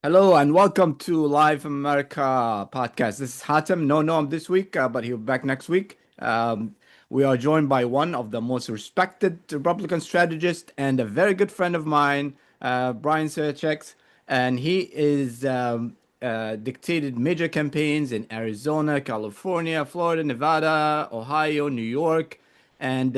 Hello and welcome to Live from America podcast. This is Hatem. No Noam this week, but he'll be back next week. We are joined by one of the most respected Republican strategists and a very good friend of mine, Brian Seitchik, and he is dictated major campaigns in Arizona, California, Florida, Nevada, Ohio, New York, and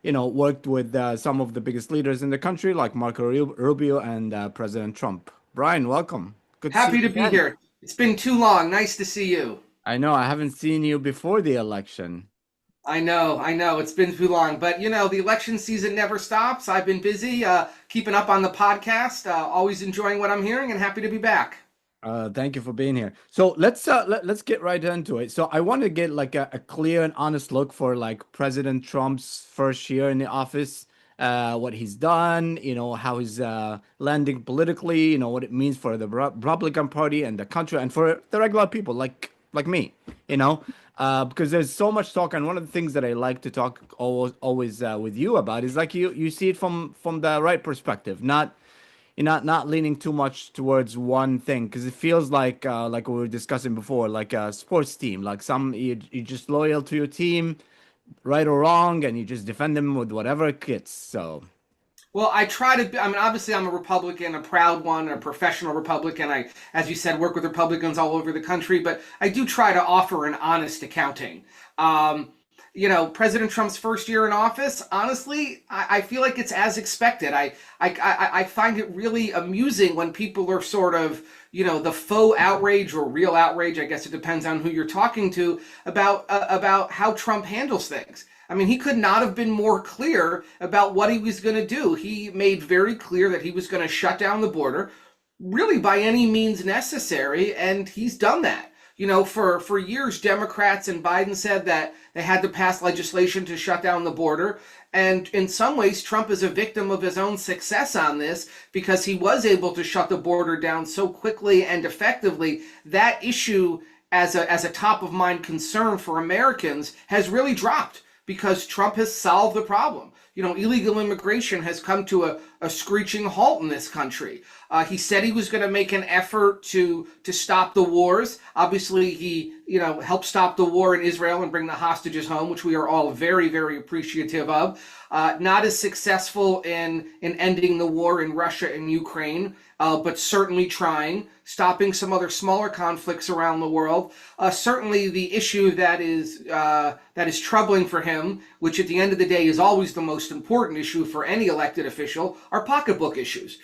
worked with some of the biggest leaders in the country like Marco Rubio and President Trump. Brian, welcome. Good to see Happy you to be again. here. It's been too long. Nice to see you. I know I haven't seen you before the election. I know. It's been too long. But, the election season never stops. I've been busy keeping up on the podcast, always enjoying what I'm hearing, and happy to be back. Thank you for being here. So let's get right into it. So I want to get like a clear and honest look for like President Trump's first year in the office, what he's done, how he's landing politically, what it means for the Republican Party and the country and for the regular people like me, because there's so much talk. And one of the things that I like to talk always with you about is like you see it from the right perspective, not you're not leaning too much towards one thing because it feels like we were discussing before, like a sports team. Like you're just loyal to your team, right or wrong, and you just defend them with whatever kits. So Well, I try to. I mean, obviously, I'm a Republican, a proud one, a professional Republican. As you said, work with Republicans all over the country, but I do try to offer an honest accounting. President Trump's first year in office, honestly, I feel like it's as expected. I find it really amusing when people are sort of, the faux outrage or real outrage, I guess it depends on who you're talking to, about how Trump handles things. I mean, he could not have been more clear about what he was going to do. He made very clear that he was going to shut down the border, really by any means necessary, and he's done that. For years, Democrats and Biden said that they had to pass legislation to shut down the border. And in some ways, Trump is a victim of his own success on this because he was able to shut the border down so quickly and effectively. That issue, as a top of mind concern for Americans, has really dropped because Trump has solved the problem. Illegal immigration has come to a screeching halt in this country. He said he was going to make an effort to stop the wars. Obviously, he helped stop the war in Israel and bring the hostages home, which we are all very, very appreciative of. Not as successful in ending the war in Russia and Ukraine, but certainly trying, stopping some other smaller conflicts around the world. Certainly, the issue that is troubling for him, which at the end of the day is always the most important issue for any elected official, are pocketbook issues.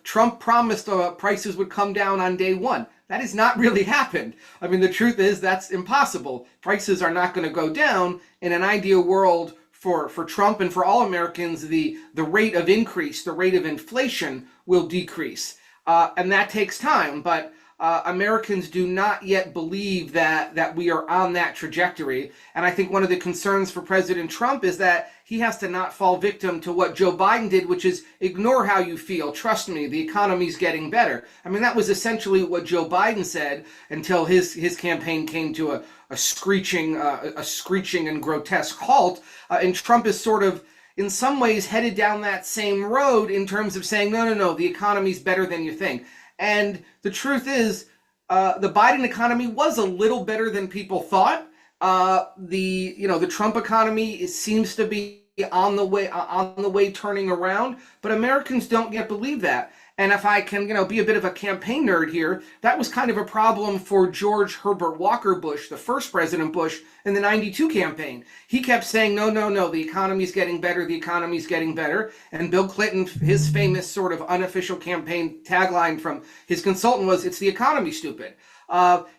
Trump promised prices would come down on day one. That has not really happened. I mean, the truth is that's impossible. Prices are not going to go down. In an ideal world for Trump and for all Americans, the rate of increase, the rate of inflation will decrease. And that takes time, but Americans do not yet believe that we are on that trajectory. And I think one of the concerns for President Trump is that he has to not fall victim to what Joe Biden did, which is ignore how you feel. Trust me, the economy's getting better. I mean, that was essentially what Joe Biden said until his campaign came to a screeching and grotesque halt. And Trump is sort of, in some ways, headed down that same road in terms of saying, no, the economy's better than you think. And the truth is, the Biden economy was a little better than people thought. The Trump economy seems to be on the way turning around, but Americans don't yet believe that. And if I can, be a bit of a campaign nerd here, that was kind of a problem for George Herbert Walker Bush, the first President Bush, in the 92 campaign. He kept saying, no, the economy's getting better, the economy's getting better. And Bill Clinton, his famous sort of unofficial campaign tagline from his consultant was, it's the economy, stupid.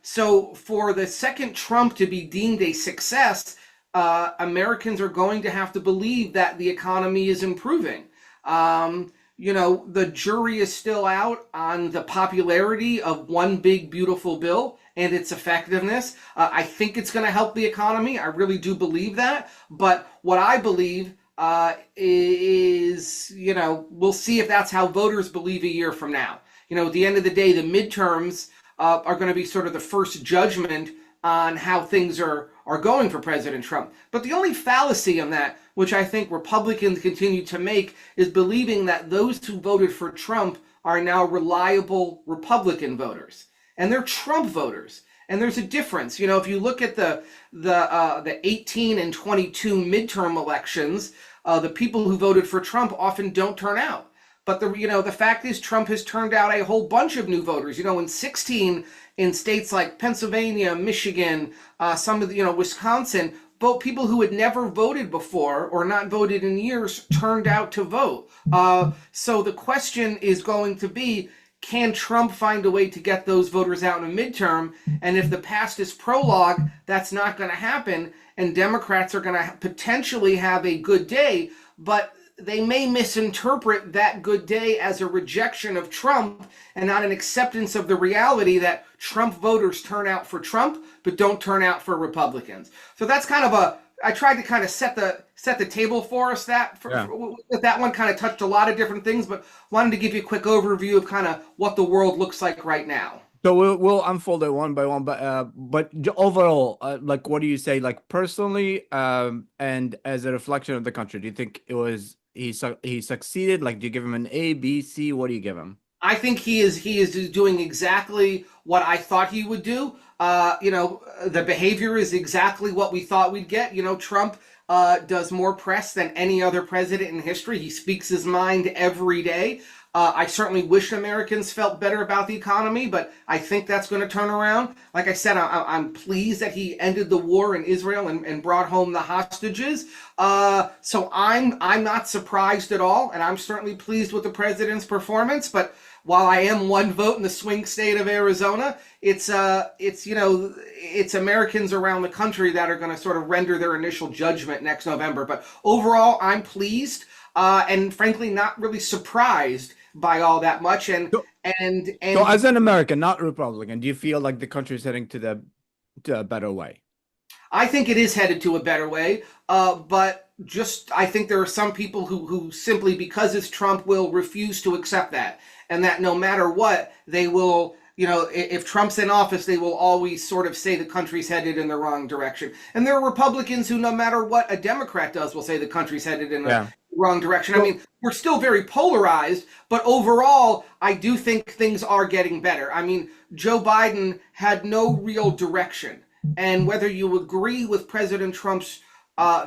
So for the second Trump to be deemed a success, Americans are going to have to believe that the economy is improving. The jury is still out on the popularity of one big, beautiful bill and its effectiveness. I think it's going to help the economy. I really do believe that. But what I believe is, we'll see if that's how voters believe a year from now. At the end of the day, the midterms are going to be sort of the first judgment on how things are going for President Trump. But the only fallacy in that, which I think Republicans continue to make, is believing that those who voted for Trump are now reliable Republican voters, and they're Trump voters. And there's a difference. You know, if you look at the 18 and 22 midterm elections, the people who voted for Trump often don't turn out. But the fact is Trump has turned out a whole bunch of new voters. You know, in 16 in states like Pennsylvania, Michigan, some of the, Wisconsin, vote people who had never voted before or not voted in years turned out to vote. So the question is going to be, can Trump find a way to get those voters out in a midterm? And if the past is prologue, that's not going to happen. And Democrats are going to potentially have a good day, but they may misinterpret that good day as a rejection of Trump and not an acceptance of the reality that Trump voters turn out for Trump, but don't turn out for Republicans. So that's kind of I tried to kind of set the table for us. That one kind of touched a lot of different things, but wanted to give you a quick overview of kind of what the world looks like right now. So we'll unfold it one by one, but overall, like, what do you say, like, personally, and as a reflection of the country? Do you think he succeeded? Like, do you give him an A, B, C? What do you give him? I think he is doing exactly what I thought he would do. The behavior is exactly what we thought we'd get. You know, Trump does more press than any other president in history. He speaks his mind every day. I certainly wish Americans felt better about the economy, but I think that's going to turn around. Like I said, I'm pleased that he ended the war in Israel and brought home the hostages. So I'm not surprised at all, and I'm certainly pleased with the president's performance. But while I am one vote in the swing state of Arizona, it's Americans around the country that are going to sort of render their initial judgment next November. But overall, I'm pleased, and frankly, not really surprised by all that much. So as an American, not Republican, do you feel like the country is heading to a better way? I think it is headed to a better way, but I think there are some people who simply, because it's Trump, will refuse to accept that, and that no matter what, they will, if Trump's in office, they will always sort of say the country's headed in the wrong direction. And there are Republicans who, no matter what a Democrat does, will say the country's headed in the wrong direction. I mean, we're still very polarized, but overall, I do think things are getting better. I mean, Joe Biden had no real direction. And whether you agree with President Trump's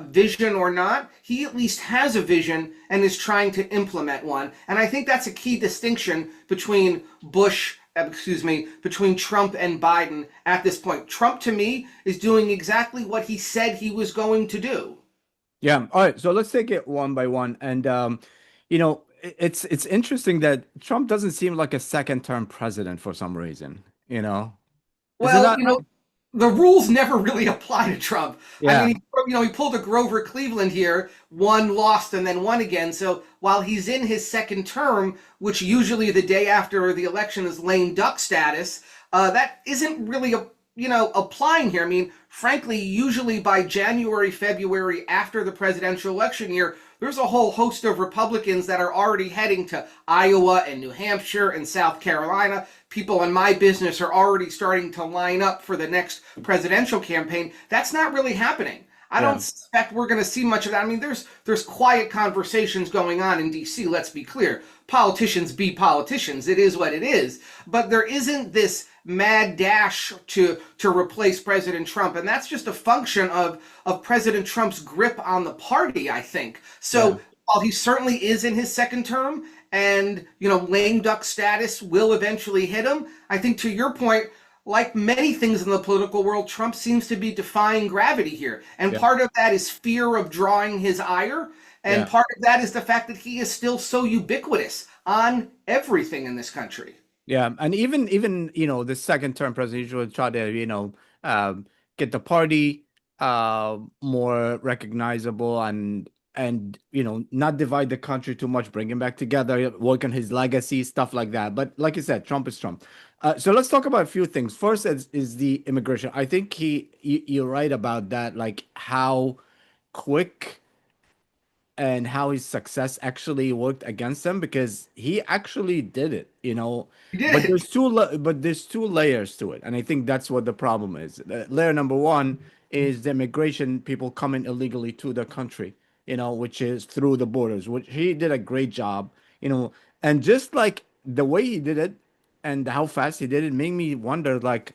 vision or not, he at least has a vision and is trying to implement one. And I think that's a key distinction between between Trump and Biden at this point. Trump, to me, is doing exactly what he said he was going to do. Yeah. All right. So let's take it one by one. And it's interesting that Trump doesn't seem like a second-term president for some reason. Isn't Well, that? the rules never really apply to Trump. I Yeah. mean, he pulled a Grover Cleveland here, won, lost, and then won again. So while he's in his second term, which usually the day after the election is lame duck status, that isn't really applying here. I mean, frankly, usually by January, February, after the presidential election year, there's a whole host of Republicans that are already heading to Iowa and New Hampshire and South Carolina. People in my business are already starting to line up for the next presidential campaign. That's not really happening. I don't suspect we're going to see much of that. I mean, there's quiet conversations going on in D.C., let's be clear. Politicians be politicians. It is what it is. But there isn't this mad dash to replace President Trump. And that's just a function of President Trump's grip on the party, I think. So while he certainly is in his second term and, lame duck status will eventually hit him, I think to your point, like many things in the political world, Trump seems to be defying gravity here. And part of that is fear of drawing his ire. And part of that is the fact that he is still so ubiquitous on everything in this country. Yeah, and even the second-term president usually try to get the party more recognizable and not divide the country too much, bring him back together, work on his legacy, stuff like that. But like you said, Trump is Trump. So let's talk about a few things. First is the immigration. I think you're right about that, like how quick and how his success actually worked against him, because he actually did it. He But did. there's two layers to it, and I think that's what the problem is. Layer number one is the immigration, people coming illegally to the country, which is through the borders, which he did a great job, and just like the way he did it and how fast he did it made me wonder, like,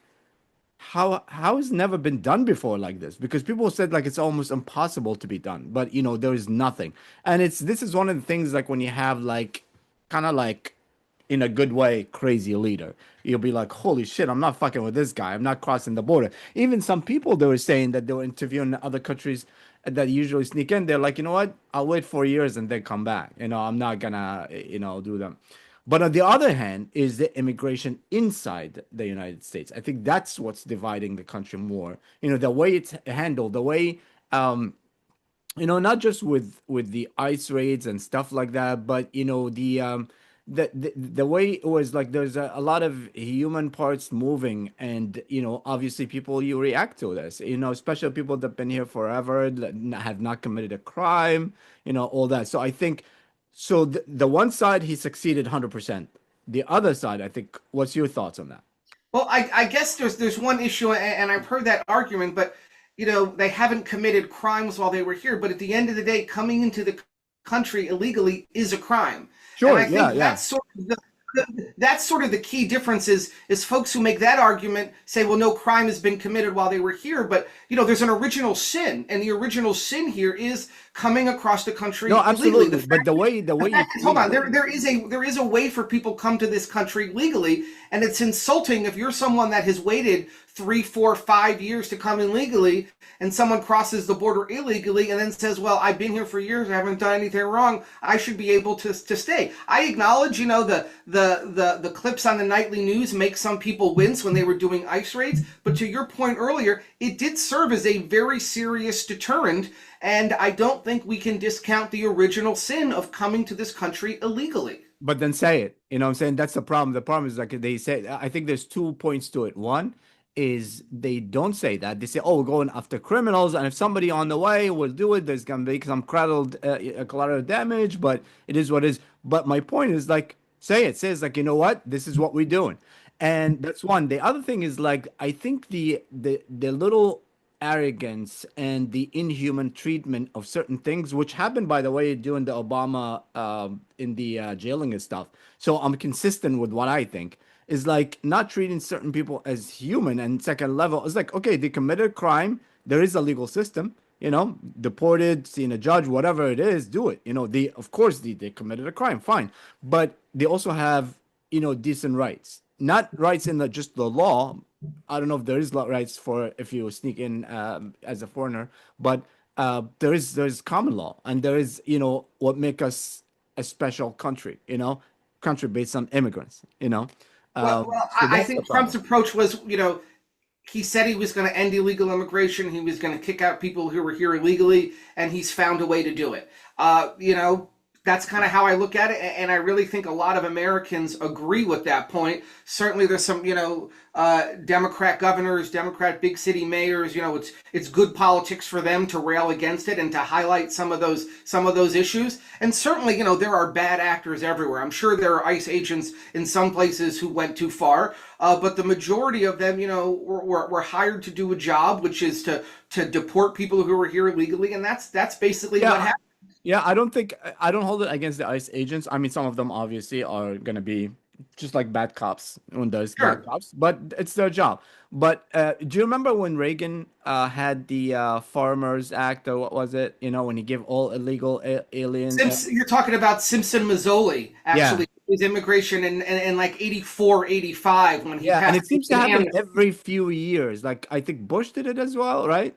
how has never been done before like this? Because people said like it's almost impossible to be done, but there is nothing. And this is one of the things, like when you have like kind of like in a good way crazy leader, you'll be like, holy shit, I'm not fucking with this guy, I'm not crossing the border. Even some people, they were saying that they were interviewing other countries that usually sneak in, they're like, you know what, I'll wait 4 years and then come back, I'm not gonna do them. But on the other hand, is the immigration inside the United States. I think that's what's dividing the country more. The way it's handled, the way, not just with the ICE raids and stuff like that, but the way it was like there's a lot of human parts moving, and obviously people, you react to this, especially people that have been here forever, that have not committed a crime, all that. So I think, so the one side, he succeeded 100%. The other side, I think, what's your thoughts on that? Well, I guess there's one issue, and I've heard that argument, but they haven't committed crimes while they were here. But at the end of the day, coming into the country illegally is a crime, and Sure, I yeah, think yeah. that's sort of the key difference is folks who make that argument say, well, no crime has been committed while they were here, but there's an original sin, and the original sin here is coming across the country No, illegally. absolutely. But the way you Hold treat on, there is a way for people come to this country legally, and it's insulting if you're someone that has waited 3, 4, 5 years to come in legally, and someone crosses the border illegally and then says, well, I've been here for years, I haven't done anything wrong, I should be able to stay. I acknowledge, the clips on the nightly news make some people wince when they were doing ICE raids, but to your point earlier, it did serve as a very serious deterrent, and I don't think we can discount the original sin of coming to this country illegally. But then say it. You know what I'm saying? That's the problem. The problem is, like they say, I think there's 2 points to it. One is they don't say that. They say, oh, we're going after criminals, and if somebody on the way will do it, there's going to be some collateral damage, but it is what it is. But my point is, like, say it. Say it's like, you know what? This is what we're doing. And that's one. The other thing is, like, I think the little arrogance and the inhuman treatment of certain things, which happened, by the way, during the Obama in the jailing and stuff. So I'm consistent with what I think is like not treating certain people as human. And second level, it's like, okay, they committed a crime. There is a legal system, deported, seeing a judge, whatever it is, do it. They, of course, they committed a crime, fine. But they also have, decent rights, not rights in just the law. I don't know if there is rights for if you sneak in as a foreigner, but there's common law, and there is what make us a special country, country based on immigrants, Well, so I that's the think Trump's problem. approach was, he said he was going to end illegal immigration. He was going to kick out people who were here illegally, and he's found a way to do it. That's kind of how I look at it, and I really think a lot of Americans agree with that point. Certainly, there's some, Democrat governors, Democrat big city mayors. It's good politics for them to rail against it and to highlight some of those issues. And certainly, there are bad actors everywhere. I'm sure there are ICE agents in some places who went too far, but the majority of them, were hired to do a job, which is to deport people who are here illegally, and that's basically what Yeah, happened. yeah, I don't hold it against the ICE agents. I mean, some of them obviously are gonna be just like bad cops when there's bad Sure. cops, but it's their job. But do you remember when Reagan had the Farmers Act, or what was it? When he gave all illegal alien. You're talking about Simpson Mazzoli, Yeah, actually, his immigration in like 84, 85 when he yeah, and passed it seems to an happen amnesty. every few years. Like I think Bush did it as well, right?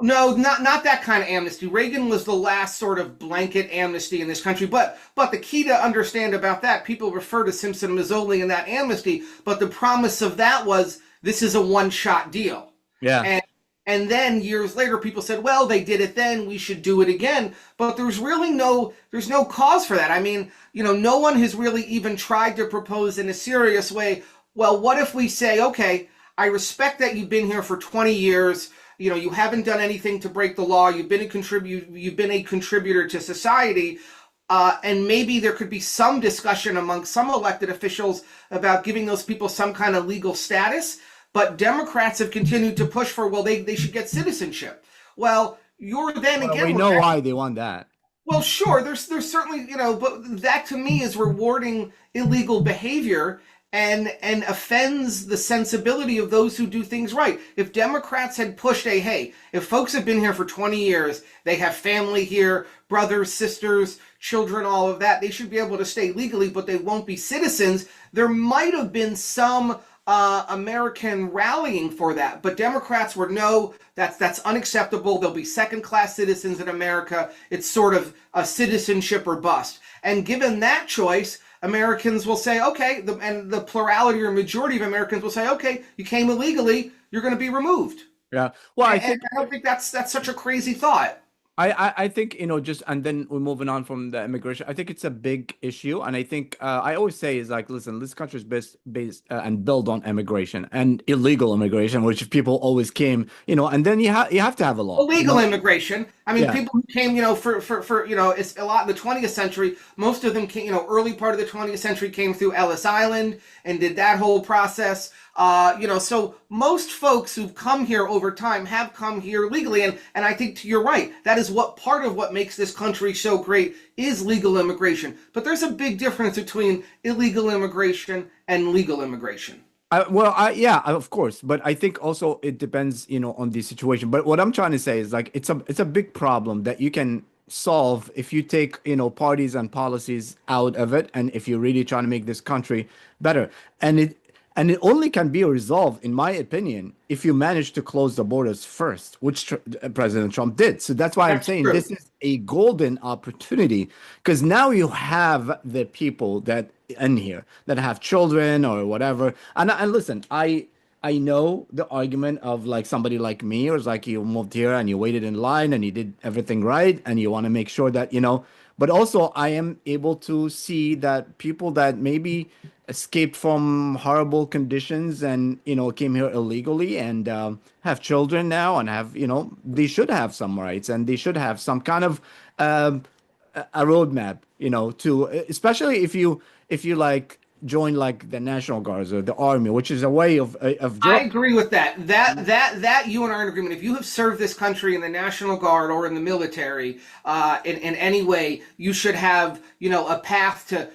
No, not that kind of amnesty. Reagan was the last sort of blanket amnesty in this country. But the key to understand about that, people refer to Simpson Mazzoli and that amnesty, but the promise of that was this is a one-shot deal. Yeah. And then years later, people said, well, they did it then, we should do it again. But there's no cause for that. I mean, no one has really even tried to propose in a serious way, well, what if we say, okay, I respect that you've been here for 20 years, you haven't done anything to break the law, you've been a contributor to society, and maybe there could be some discussion among some elected officials about giving those people some kind of legal status. But Democrats have continued to push for, well, they should get citizenship. Well, you're then Well, again, we know why they want that. Well, sure, there's certainly, but that to me is rewarding illegal behavior and offends the sensibility of those who do things right. If Democrats had pushed hey, if folks have been here for 20 years, they have family here, brothers, sisters, children, all of that, they should be able to stay legally, but they won't be citizens. There might have been some American rallying for that, but Democrats were no, that's unacceptable. There'll be second-class citizens in America. It's sort of a citizenship or bust. And given that choice, Americans will say, okay, and the plurality or majority of Americans will say, okay, you came illegally, you're going to be removed. Yeah. Well, I And think I don't think that's such a crazy thought. I think, just, and then we're moving on from the immigration. I think it's a big issue, and I think I always say is like, listen, this country is based and built on immigration and illegal immigration, which people always came, and then you have to have a law, Illegal immigration. I mean, Yeah. people who came, for it's a lot in the 20th century. Most of them came, early part of the 20th century came through Ellis Island and did that whole process. So most folks who've come here over time have come here legally, and I think you're right. That is what part of what makes this country so great is legal immigration. But there's a big difference between illegal immigration and legal immigration. Yeah, of course, but I think also it depends, on the situation. But what I'm trying to say is like it's a big problem that you can solve if you take, parties and policies out of it, and if you're really trying to make this country better. And it only can be resolved, in my opinion, if you manage to close the borders first, which President Trump did. So that's why I'm That's saying true. this is a golden opportunity, because now you have the people that in here that have children or whatever. And listen, I know the argument of like somebody like me, or it's like you moved here and you waited in line and you did everything right and you want to make sure that, but also I am able to see that people that maybe escaped from horrible conditions and, came here illegally and have children now and have, they should have some rights and they should have some kind of a roadmap, to, especially if you like join like the National Guards or the army, which is a way of I joining. agree with that. That you and I are in agreement. If you have served this country in the National Guard or in the military, in any way, you should have, a path to,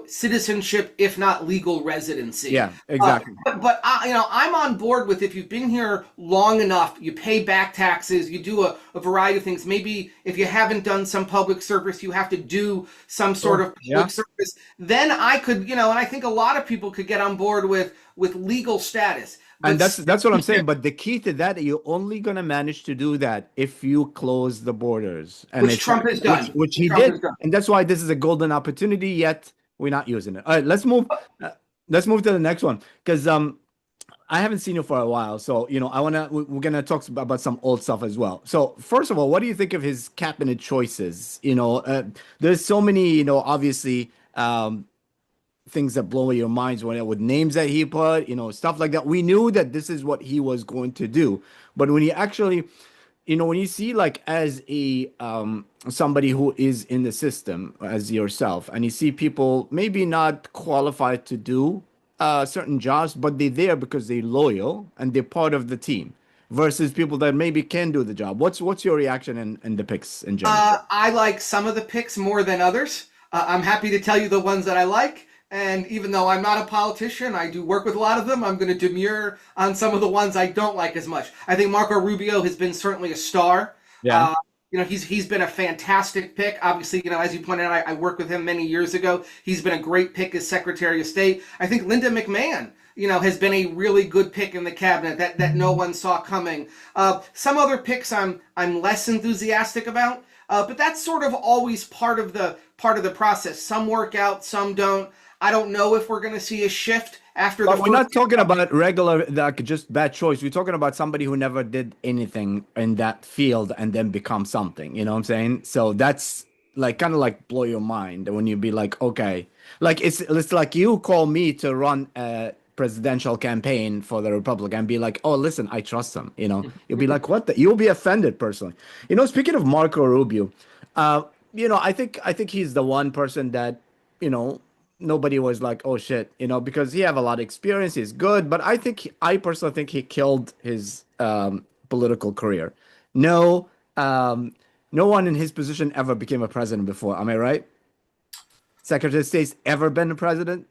citizenship, if not legal residency. Yeah, exactly. I'm on board with if you've been here long enough, you pay back taxes, you do a variety of things. Maybe if you haven't done some public service, you have to do some sort Sure. of Yeah. public service. Then I could, and I think a lot of people could get on board with legal status. And But that's what I'm saying. But the key to that, you're only gonna manage to do that if you close the borders, and which it's Trump has done. which he Trump did, has done. and that's why this is a golden opportunity. Yet we're not using it. All right, let's move. Let's move to the next one because I haven't seen you for a while, so we're gonna talk about some old stuff as well. So first of all, what do you think of his cabinet choices? There's so many, obviously. Things that blow your minds with names that he put, stuff like that. We knew that this is what he was going to do, but when you actually, when you see like as a somebody who is in the system as yourself, and you see people maybe not qualified to do certain jobs, but they're there because they're loyal and they're part of the team, versus people that maybe can do the job. What's your reaction and the picks in general? I like some of the picks more than others. I'm happy to tell you the ones that I like. And even though I'm not a politician, I do work with a lot of them. I'm going to demur on some of the ones I don't like as much. I think Marco Rubio has been certainly a star. Yeah. Uh, he's been a fantastic pick. Obviously, as you pointed out, I worked with him many years ago. He's been a great pick as Secretary of State. I think Linda McMahon, has been a really good pick in the cabinet that no one saw coming. Some other picks I'm less enthusiastic about, but that's sort of always part of the process. Some work out, some don't. I don't know if we're going to see a shift after the But we're first. not talking about regular, like just bad choice. We're talking about somebody who never did anything in that field and then become something. You know what I'm saying? So that's like kind of like blow your mind when you be like, okay, like it's like you call me to run a presidential campaign for the Republican and be like, oh, listen, I trust him. You'll be like, what? You'll be offended personally. Speaking of Marco Rubio, uh, I think he's the one person that you know nobody was like, oh shit, because he have a lot of experience, he's good, but I personally think he killed his political career. No, No one in his position ever became a president before. Am I right? Secretary of State's ever been a president?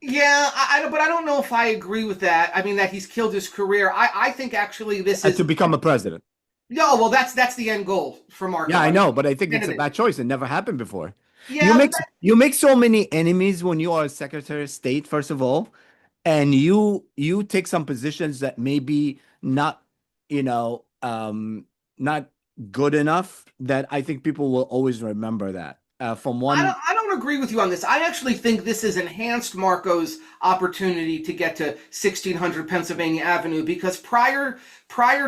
Yeah, but I don't know if I agree with that. I mean, that he's killed his career. I think actually this To is become a president. no. Well, that's the end goal for Yeah, Marco. I I mean, know, but I think it's a candidate. bad choice. It never happened before. You Yeah, but make you make so many enemies when you are a Secretary of State, first of all, and you take some positions that maybe not, you know, not good enough that I think people will always remember that. From one, I don't agree with you on this. I actually think this has enhanced Marco's opportunity to get to 1600 Pennsylvania Avenue because prior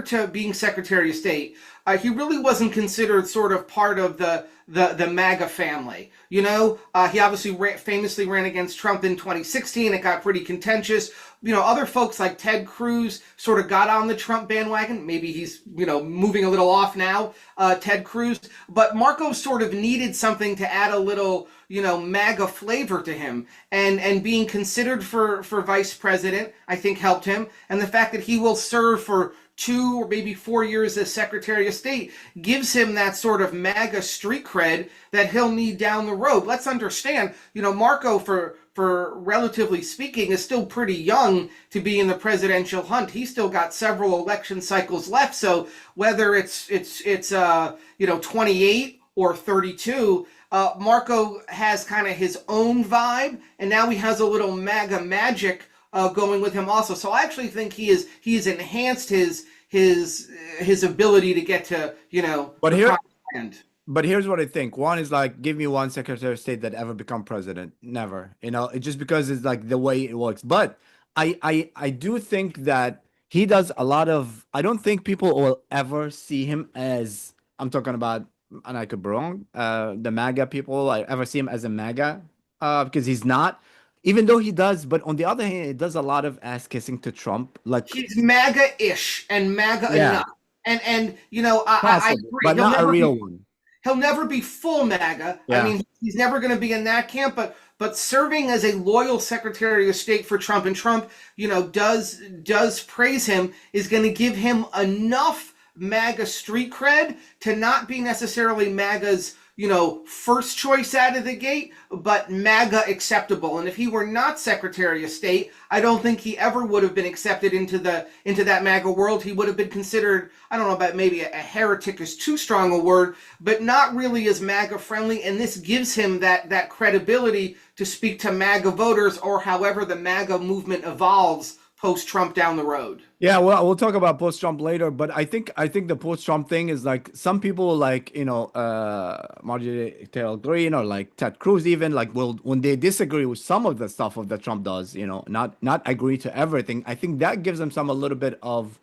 to being Secretary of State, he really wasn't considered sort of part of the MAGA family. You know, he obviously famously ran against Trump in 2016. It got pretty contentious. You know, other folks like Ted Cruz sort of got on the Trump bandwagon. Maybe he's, you know, moving a little off now, Ted Cruz. But Marco sort of needed something to add a little, you know, MAGA flavor to him. And being considered for vice president, I think helped him. And the fact that he will serve for 2 or maybe 4 years as Secretary of State gives him that sort of MAGA street cred that he'll need down the road. Let's understand, you know, Marco, for relatively speaking, is still pretty young to be in the presidential hunt. He's still got several election cycles left. So whether it's 28 or 32, Marco has kind of his own vibe, and now he has a little MAGA magic going with him also. So I actually think he's enhanced his ability to get to, you know, but the here, promised land. but here's what I think. One is like, give me one Secretary of State that ever become president. Never. You know, it's just because it's like the way it works. But I do think that he does a lot of. I don't think people will ever see him as. I'm talking about, and I could be wrong. The MAGA people, I ever see him as a MAGA, because he's not. Even though he does, but on the other hand, he does a lot of ass kissing to Trump. Like, He's MAGA-ish and MAGA yeah, enough. And you know, I possible, agree. but not a real one. He'll never be full MAGA. I Yeah. mean, he's never going to be in that camp, but serving as a loyal Secretary of State for Trump, and Trump, you know, does praise him, is going to give him enough MAGA street cred to not be necessarily MAGA's, you know, first choice out of the gate, but MAGA acceptable. And if he were not Secretary of State, I don't think he ever would have been accepted into that MAGA world. He would have been considered, I don't know about maybe a heretic is too strong a word, but not really as MAGA friendly. And this gives him that credibility to speak to MAGA voters, or however the MAGA movement evolves post-Trump down the road. Yeah, well, we'll talk about post-Trump later, but I think the post-Trump thing is like some people like, Marjorie Taylor Greene or like Ted Cruz even like will when they disagree with some of the stuff of that Trump does, not agree to everything. I think that gives them some a little bit of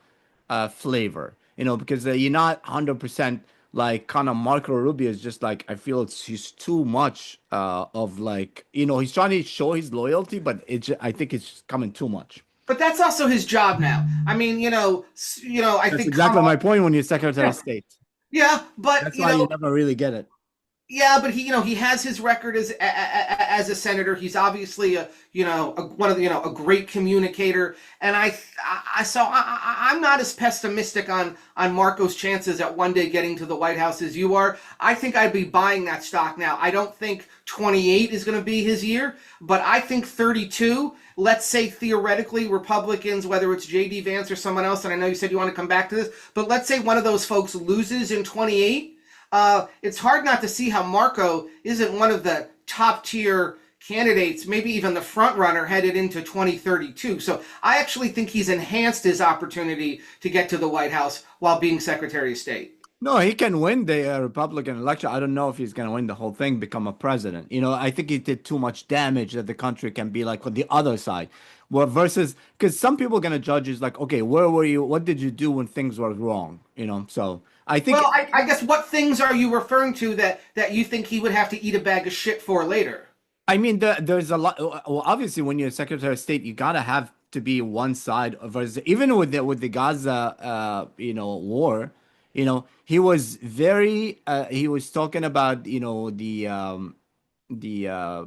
flavor, because you're not 100% like kind of Marco Rubio is just like I feel he's too much of like, he's trying to show his loyalty, but I think it's coming too much. But that's also his job now. I mean, I That's think exactly Kamala, my point when you're Secretary of yeah, State. yeah, but That's why you never really get it. yeah, but he has his record as a senator. He's obviously one of the, a great communicator, and I'm not as pessimistic on Marco's chances at one day getting to the White House as you are. I think I'd be buying that stock now. I don't think 28 is going to be his year, but I think 32. Let's say theoretically Republicans, whether it's J.D. Vance or someone else, and I know you said you want to come back to this, but let's say one of those folks loses in 28. It's hard not to see how Marco isn't one of the top tier candidates, maybe even the front runner headed into 2032. So I actually think he's enhanced his opportunity to get to the White House while being Secretary of State. No, he can win the Republican election. I don't know if he's going to win the whole thing, become a president. I think he did too much damage that the country can be like on the other side. Well, versus because some people are going to judge is like, okay, where were you? What did you do when things were wrong? So I think. Well, I guess what things are you referring to that you think he would have to eat a bag of shit for later? I mean, there's a lot. Well, obviously, when you're Secretary of State, you gotta have to be one side versus even with the Gaza, war. He was very. He was talking about the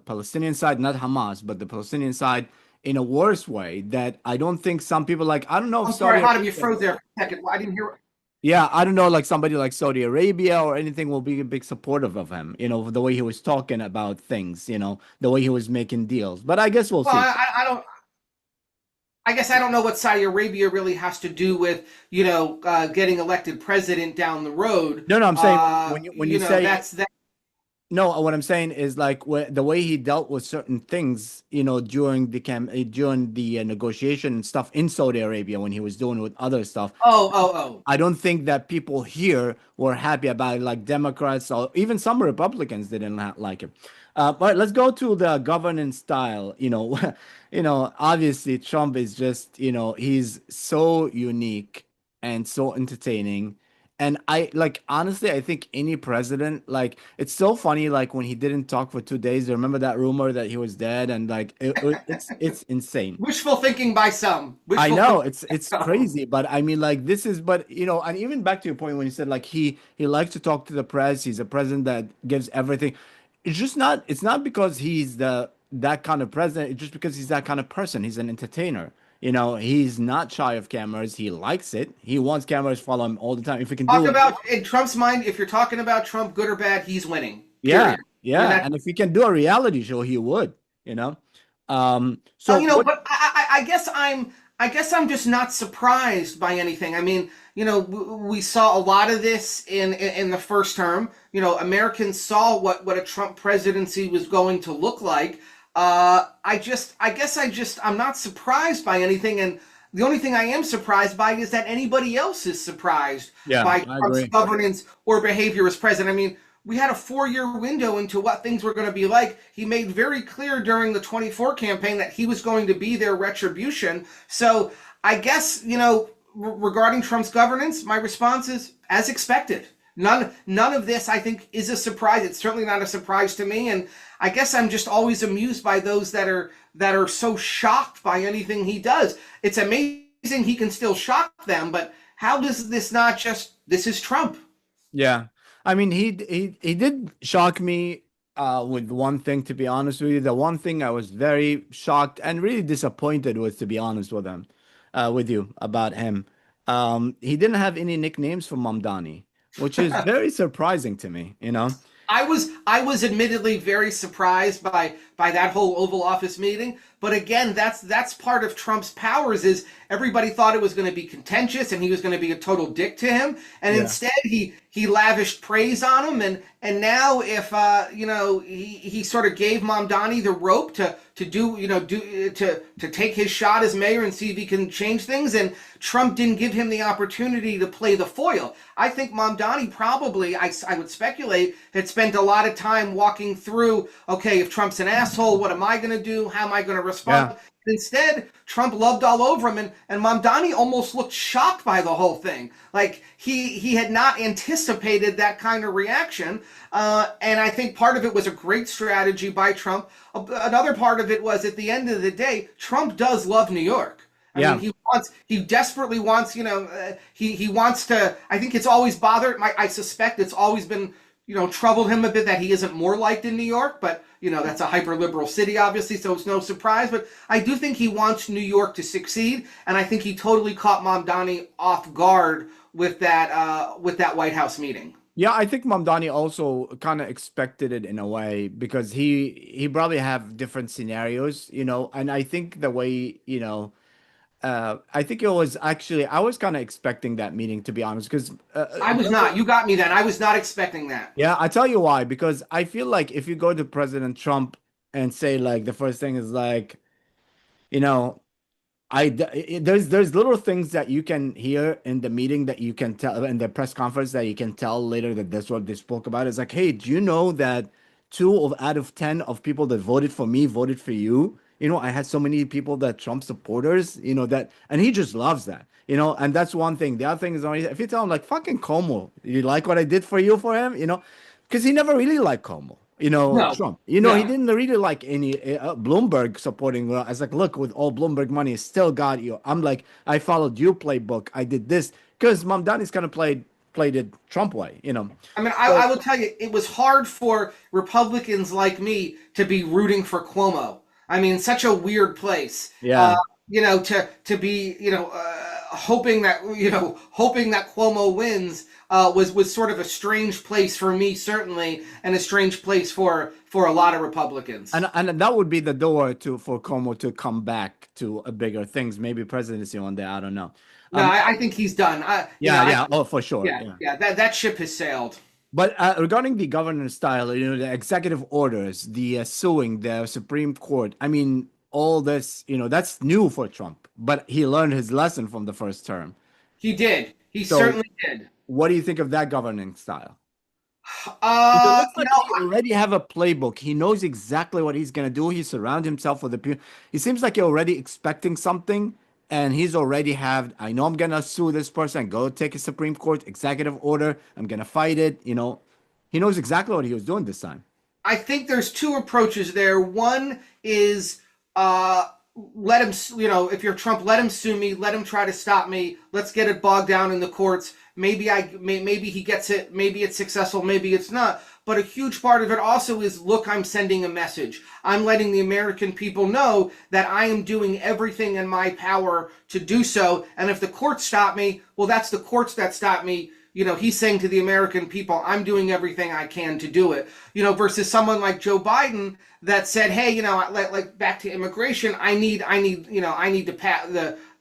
Palestinian side, not Hamas, but the Palestinian side in a worse way. That I don't think some people like. I don't know if I'm sorry, Saudi Hatem, you Arabia. froze there for a second. I didn't hear. Yeah, I don't know, like somebody like Saudi Arabia or anything will be a big supportive of him, the way he was talking about things, the way he was making deals. But I guess we'll Well, see. I don't. I guess I don't know what Saudi Arabia really has to do with getting elected president down the road. No, no, I'm saying when you say That's that. no, what I'm saying is like the way he dealt with certain things, during the negotiation and stuff in Saudi Arabia when he was doing with other stuff. Oh, oh, oh. I don't think that people here were happy about it, like Democrats or even some Republicans didn't like it. But let's go to the governance style. Obviously Trump is just, he's so unique and so entertaining. And I like honestly, I think any president, like it's so funny, like when he didn't talk for 2 days. Remember that rumor that he was dead, and like it's insane. Wishful thinking by some. I Wishful know thinking by it's some. crazy, but I mean, like this is, but and even back to your point when you said like he likes to talk to the press. He's a president that gives everything. It's just not. It's not because he's that kind of president. It's just because he's that kind of person. He's an entertainer. He's not shy of cameras. He likes it. He wants cameras follow him all the time. If he can Talk do it, about in Trump's mind. If you're talking about Trump, good or bad, he's winning. yeah, Period. I mean yeah. that. And if he can do a reality show, he would. You know. So what? But I guess I'm just not surprised by anything. I mean, we saw a lot of this in the first term. Americans saw what a Trump presidency was going to look like. I'm not surprised by anything, and the only thing I am surprised by is that anybody else is surprised Yeah, by I Trump's agree. governance or behavior as president. I mean, we had a 4-year window into what things were going to be like. He made very clear during the 24 campaign that he was going to be their retribution. So I guess, regarding Trump's governance, my response is as expected. None of this, I think, is a surprise. It's certainly not a surprise to me. And I guess I'm just always amused by those that are so shocked by anything he does. It's amazing he can still shock them, but how does this not just, this is Trump? Yeah. I mean, he did shock me with one thing, to be honest with you. The one thing I was very shocked and really disappointed with, to be honest with you about him. He didn't have any nicknames for Mamdani, which is very surprising to me. I was admittedly very surprised by that whole Oval Office meeting. But again, that's part of Trump's powers is everybody thought it was going to be contentious and he was going to be a total dick to him, and Yeah. instead he lavished praise on him, and now if he sort of gave Mamdani the rope to do to take his shot as mayor and see if he can change things, and Trump didn't give him the opportunity to play the foil. I think Mamdani probably, I would speculate, had spent a lot of time walking through, okay, if Trump's an asshole, what am I going to do? How am I going to Yeah. respond? Instead, Trump loved all over him, and Mamdani almost looked shocked by the whole thing. Like he had not anticipated that kind of reaction, and I think part of it was a great strategy by Trump. Another part of it was, at the end of the day, Trump does love New York. I mean, Yeah. he desperately wants, he wants to. I think it's always bothered. I suspect it's always been, troubled him a bit that he isn't more liked in New York, but that's a hyper liberal city, obviously, so it's no surprise. But I do think he wants New York to succeed, and I think he totally caught Mamdani off guard with that White House meeting. Yeah, I think Mamdani also kind of expected it in a way because he probably have different scenarios, and I think the way, I think it was actually I was kind of expecting that meeting, to be honest, because I was not. You got me then. I was not expecting that. yeah, I tell you why, because I feel like if you go to President Trump and say like the first thing is like, you know, there's little things that you can hear in the meeting that you can tell in the press conference that you can tell later that that's what they spoke about. It's like, hey, do you know that out of 10 of people that voted for me voted for you? I had so many people that Trump supporters, that, and he just loves that. And that's one thing. The other thing is if you tell him like fucking Como, you like what I did for you for him, because he never really liked Como. No, Trump. He no. didn't really like any Bloomberg supporting. I was like, look, with all Bloomberg money, I still got you. I'm like, I followed your playbook. I did this because Mamdani's kind of played it Trump way. I mean, So I will tell you, it was hard for Republicans like me to be rooting for Cuomo. I mean, such a weird place. yeah, To be, hoping that Cuomo wins was sort of a strange place for me, certainly, and a strange place for a lot of Republicans. And that would be the door to for Cuomo to come back to a bigger things, maybe presidency one day. I don't know. No, I think he's done. Yeah, oh, for sure. Yeah, Yeah. yeah, that ship has sailed. But regarding the governance style, the executive orders, the suing, the Supreme Court, I mean, all this, that's new for Trump, but he learned his lesson from the first term. He did. He So, certainly did. what do you think of that governing style? It looks like he No, already have a playbook. He knows exactly what he's gonna do. He surround himself with the people. He seems like you're already expecting something, and he's already have. I know I'm gonna sue this person. Go take a Supreme Court executive order. I'm gonna fight it. He knows exactly what he was doing this time. I think there's two approaches there. One is let him, if you're Trump, let him sue me, let him try to stop me. Let's get it bogged down in the courts. Maybe he gets it, maybe it's successful, maybe it's not. But a huge part of it also is, look, I'm sending a message. I'm letting the American people know that I am doing everything in my power to do so. And if the courts stop me, well, that's the courts that stop me. He's saying to the American people, I'm doing everything I can to do it. Versus someone like Joe Biden that said, hey, like back to immigration, I need to pass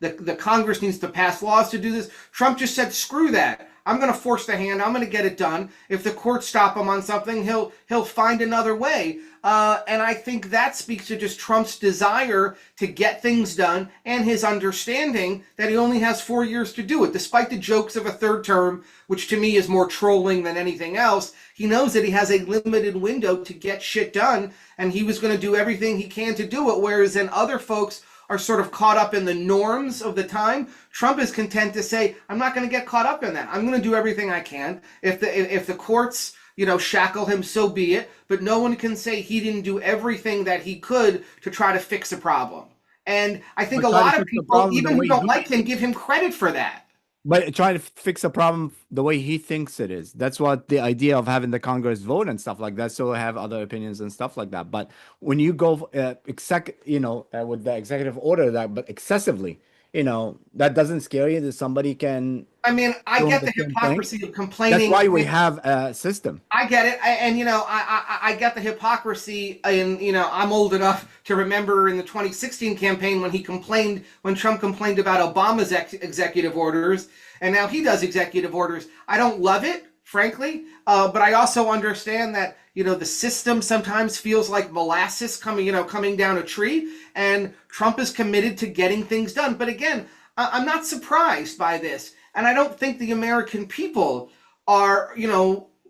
the Congress needs to pass laws to do this. Trump just said, screw that. I'm going to force the hand. I'm going to get it done. If the courts stop him on something, he'll find another way. And I think that speaks to just Trump's desire to get things done and his understanding that he only has 4 years to do it. Despite the jokes of a third term, which to me is more trolling than anything else, he knows that he has a limited window to get shit done, and he was going to do everything he can to do it, whereas then other folks are sort of caught up in the norms of the time. Trump is content to say, I'm not going to get caught up in that. I'm going to do everything I can. If the courts, shackle him, so be it. But no one can say he didn't do everything that he could to try to fix a problem. And I think a lot of people, even who don't like him, give him credit for that. But trying to fix a problem the way he thinks it is. That's what the idea of having the Congress vote and stuff like that. So have other opinions and stuff like that. But when you go with the executive order but excessively, that doesn't scare you that somebody can. I mean, I do get the the same hypocrisy thing. of complaining. That's why we have a system. I get it. I get the hypocrisy. And, I'm old enough to remember in the 2016 campaign when Trump complained about Obama's executive orders, and now he does executive orders. I don't love it, frankly, but I also understand that, the system sometimes feels like molasses coming down a tree, and Trump is committed to getting things done. But again, I'm not surprised by this. And I don't think the American people are,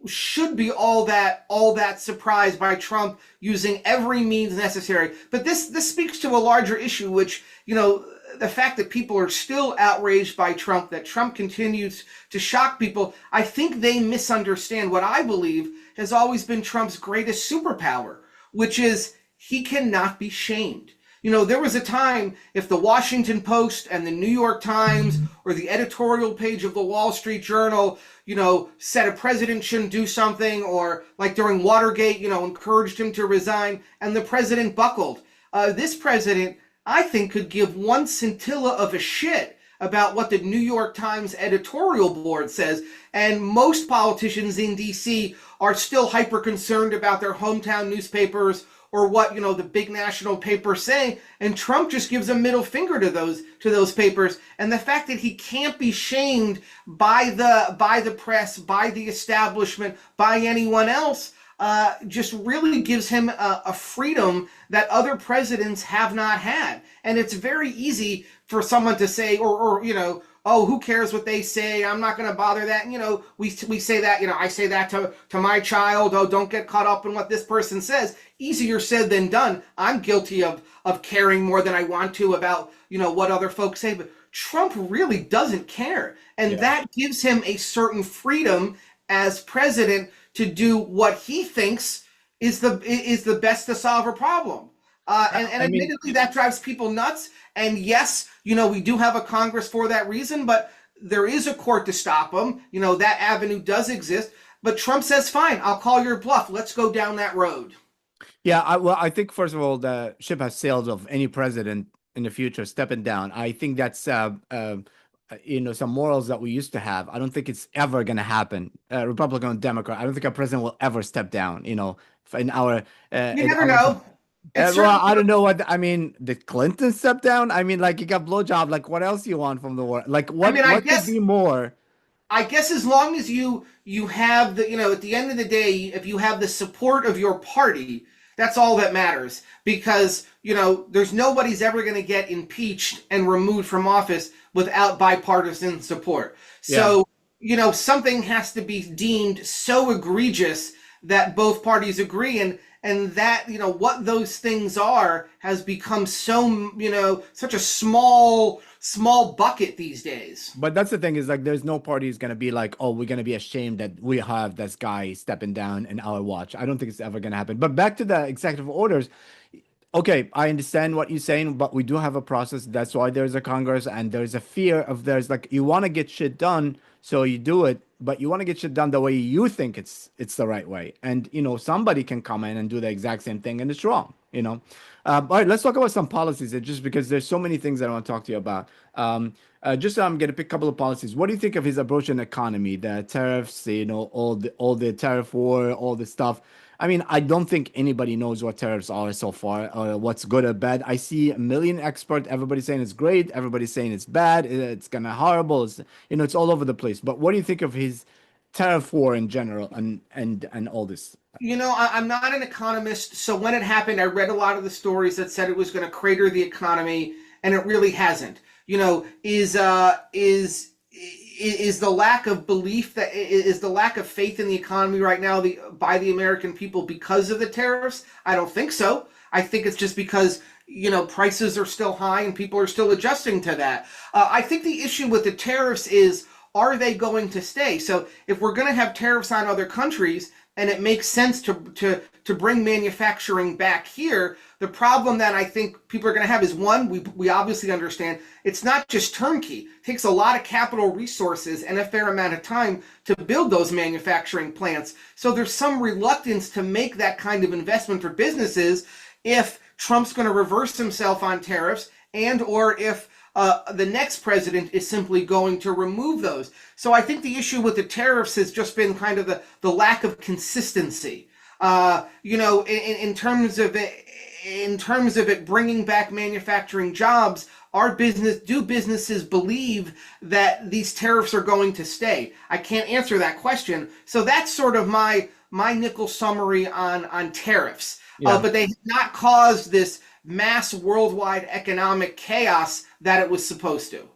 should be all that surprised by Trump using every means necessary. But this speaks to a larger issue, which, the fact that people are still outraged by Trump, that Trump continues to shock people. I think they misunderstand what I believe has always been Trump's greatest superpower, which is he cannot be shamed. There was a time if the Washington Post and the New York Times or the editorial page of the Wall Street Journal, said a president shouldn't do something, or like during Watergate, encouraged him to resign, and the president buckled. This president, I think, could give one scintilla of a shit about what the New York Times editorial board says. And most politicians in D.C. are still hyper concerned about their hometown newspapers or what, the big national papers say. And Trump just gives a middle finger to those papers. And the fact that he can't be shamed by the press, by the establishment, by anyone else, just really gives him a freedom that other presidents have not had. And it's very easy for someone to say, oh, who cares what they say? I'm not going to bother that. We say that, I say that to my child. Oh, don't get caught up in what this person says. Easier said than done. I'm guilty of caring more than I want to about, what other folks say. But Trump really doesn't care. And that gives him a certain freedom as president to do what he thinks is the best to solve a problem. And admittedly, that drives people nuts. And yes, we do have a Congress for that reason, but there is a court to stop him. That avenue does exist. But Trump says, fine, I'll call your bluff. Let's go down that road. Yeah, I think, first of all, the ship has sailed of any president in the future stepping down. I think that's some morals that we used to have. I don't think it's ever going to happen. Republican or Democrat, I don't think our president will ever step down. In our You never know. It's well, certainly. I don't know what I mean. Did Clinton step down? I mean, like, you got blowjob. Like, what else you want from the world? Like, I mean, what could be more? I guess as long as you have the, at the end of the day, if you have the support of your party, that's all that matters. Because there's nobody's ever going to get impeached and removed from office without bipartisan support. Yeah. So something has to be deemed so egregious that both parties agree, and that what those things are has become so such a small bucket these days. But that's the thing is, like, there's no party is gonna be like, oh, we're gonna be ashamed that we have this guy stepping down in our watch. I don't think it's ever gonna happen. But back to the executive orders. Okay, I understand what you're saying, but we do have a process. That's why there's a Congress, and there's a fear of there's like you want to get shit done, so you do it, but you want to get shit done the way you think it's the right way. And somebody can come in and do the exact same thing, and it's wrong. All right, let's talk about some policies. Just because there's so many things that I want to talk to you about. I'm gonna pick a couple of policies. What do you think of his approach in the economy, the tariffs, all the tariff war, all the stuff? I mean, I don't think anybody knows what tariffs are so far, or what's good or bad. I see a million experts, everybody saying it's great, everybody saying it's bad, it's gonna horrible. It's all over the place. But what do you think of his tariff war in general, and all this? I'm not an economist, so when it happened, I read a lot of the stories that said it was going to crater the economy, and it really hasn't. Is the lack of belief is the lack of faith in the economy right now by the American people because of the tariffs? I don't think so. I think it's just because prices are still high and people are still adjusting to that. I think the issue with the tariffs is, are they going to stay? So if we're going to have tariffs on other countries, and it makes sense to bring manufacturing back here, the problem that I think people are going to have is, one, we obviously understand it's not just turnkey. It takes a lot of capital resources and a fair amount of time to build those manufacturing plants. So there's some reluctance to make that kind of investment for businesses if Trump's going to reverse himself on tariffs, and or if the next president is simply going to remove those. So I think the issue with the tariffs has just been kind of the lack of consistency. In terms of it bringing back manufacturing jobs, do businesses believe that these tariffs are going to stay? I can't answer that question. So that's sort of my nickel summary on tariffs. Yeah. But they have not caused this mass worldwide economic chaos that it was supposed to.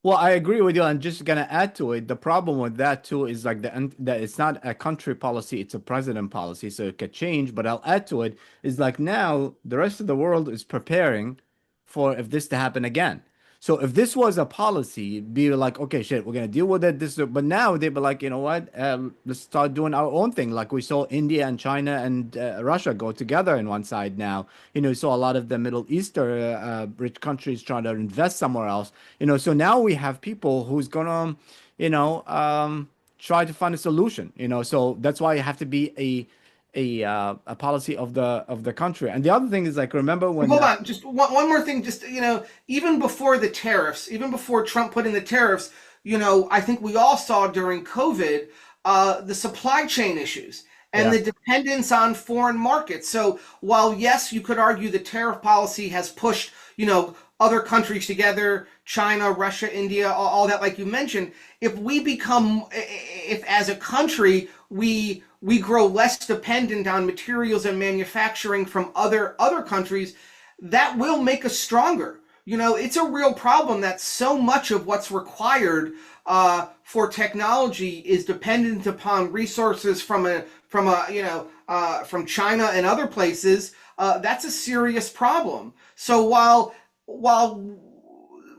Well, I agree with you. I'm just gonna add to it. The problem with that too is like that it's not a country policy; it's a president policy, so it could change. But I'll add to it is like now the rest of the world is preparing for if this to happen again. So if this was a policy, be like, okay, shit, we're gonna deal with it. But now they'd be like, you know what? Let's start doing our own thing. Like we saw India and China and Russia go together in one side now. You saw a lot of the Middle Eastern rich countries trying to invest somewhere else. So now we have people who's gonna, try to find a solution. So that's why you have to be a policy of the country. And the other thing is, like, remember when Hold on, just one more thing. Just even before the tariffs, even before Trump put in the tariffs, I think we all saw during COVID the supply chain issues and the dependence on foreign markets. So while yes, you could argue the tariff policy has pushed other countries together, China, Russia, India, all that, like you mentioned, if as a country we grow less dependent on materials and manufacturing from other countries, that will make us stronger. It's a real problem that so much of what's required for technology is dependent upon resources from China and other places. That's a serious problem. So while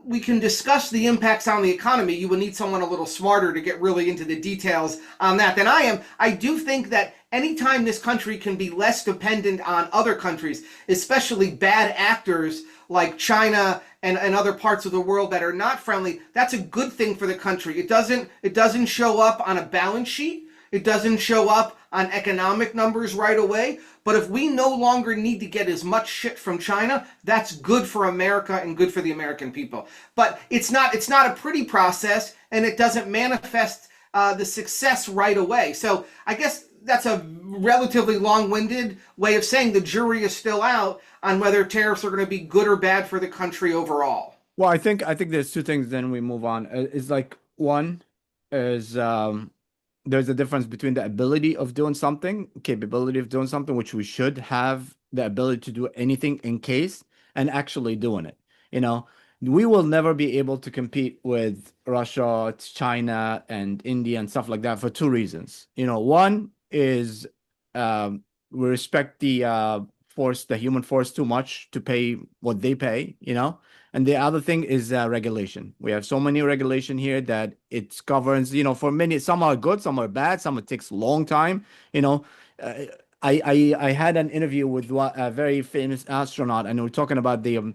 we can discuss the impacts on the economy, you would need someone a little smarter to get really into the details on that than I am. I do think that anytime this country can be less dependent on other countries, especially bad actors like China and other parts of the world that are not friendly, that's a good thing for the country. It doesn't show up on a balance sheet. It doesn't show up on economic numbers right away. But if we no longer need to get as much shit from China, that's good for America and good for the American people. But it's not a pretty process, and it doesn't manifest the success right away. So I guess that's a relatively long-winded way of saying the jury is still out on whether tariffs are going to be good or bad for the country overall. Well, I think there's two things. Then we move on. Is like one is there's a difference between the ability of doing something, capability of doing something, which we should have the ability to do anything in case, and actually doing it. You know, we will never be able to compete with Russia, China, and India and stuff like that for two reasons. You know, one is we respect the force, the human force too much to pay what they pay, you know. And the other thing is regulation. We have so many regulation here that it governs, you know, for many, some are good, some are bad, some it takes a long time, you know. Uh, I had an interview with a very famous astronaut, and we are talking about the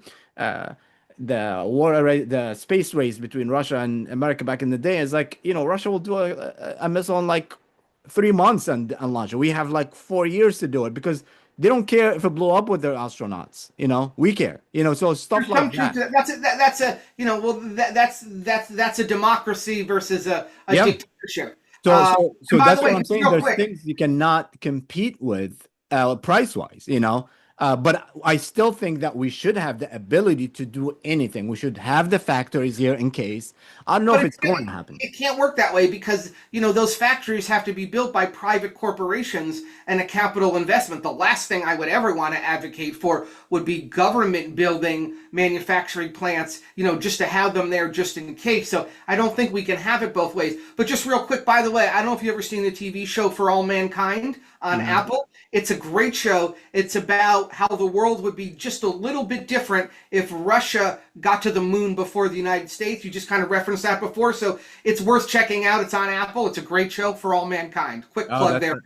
the space race between Russia and America back in the day. It's like, you know, Russia will do a missile in like 3 months and launch it. We have like 4 years to do it because they don't care if it blew up with their astronauts. You know, we care. You know, so stuff There's some like truth that. to that. That's a you know well that's a democracy versus a Yeah. dictatorship. So And by the that's what way, I'm just saying. real There's quick, things you cannot compete with price wise, you know. But I still think that we should have the ability to do anything. We should have the factories here in case. I don't know but if it's going to happen. it can't work that way because those factories have to be built by private corporations and a capital investment. The last thing I would ever want to advocate for would be government building manufacturing plants, just to have them there just in case. So I don't think we can have it both ways. But just real quick, by the way, I don't know if you've ever seen the TV show For All Mankind on Mhm. Apple. It's a great show. It's about how the world would be just a little bit different if Russia got to the moon before the United States. You just kind of referenced that before, so it's worth checking out. It's on Apple. It's a great show. For All Mankind. Quick Oh, plug there.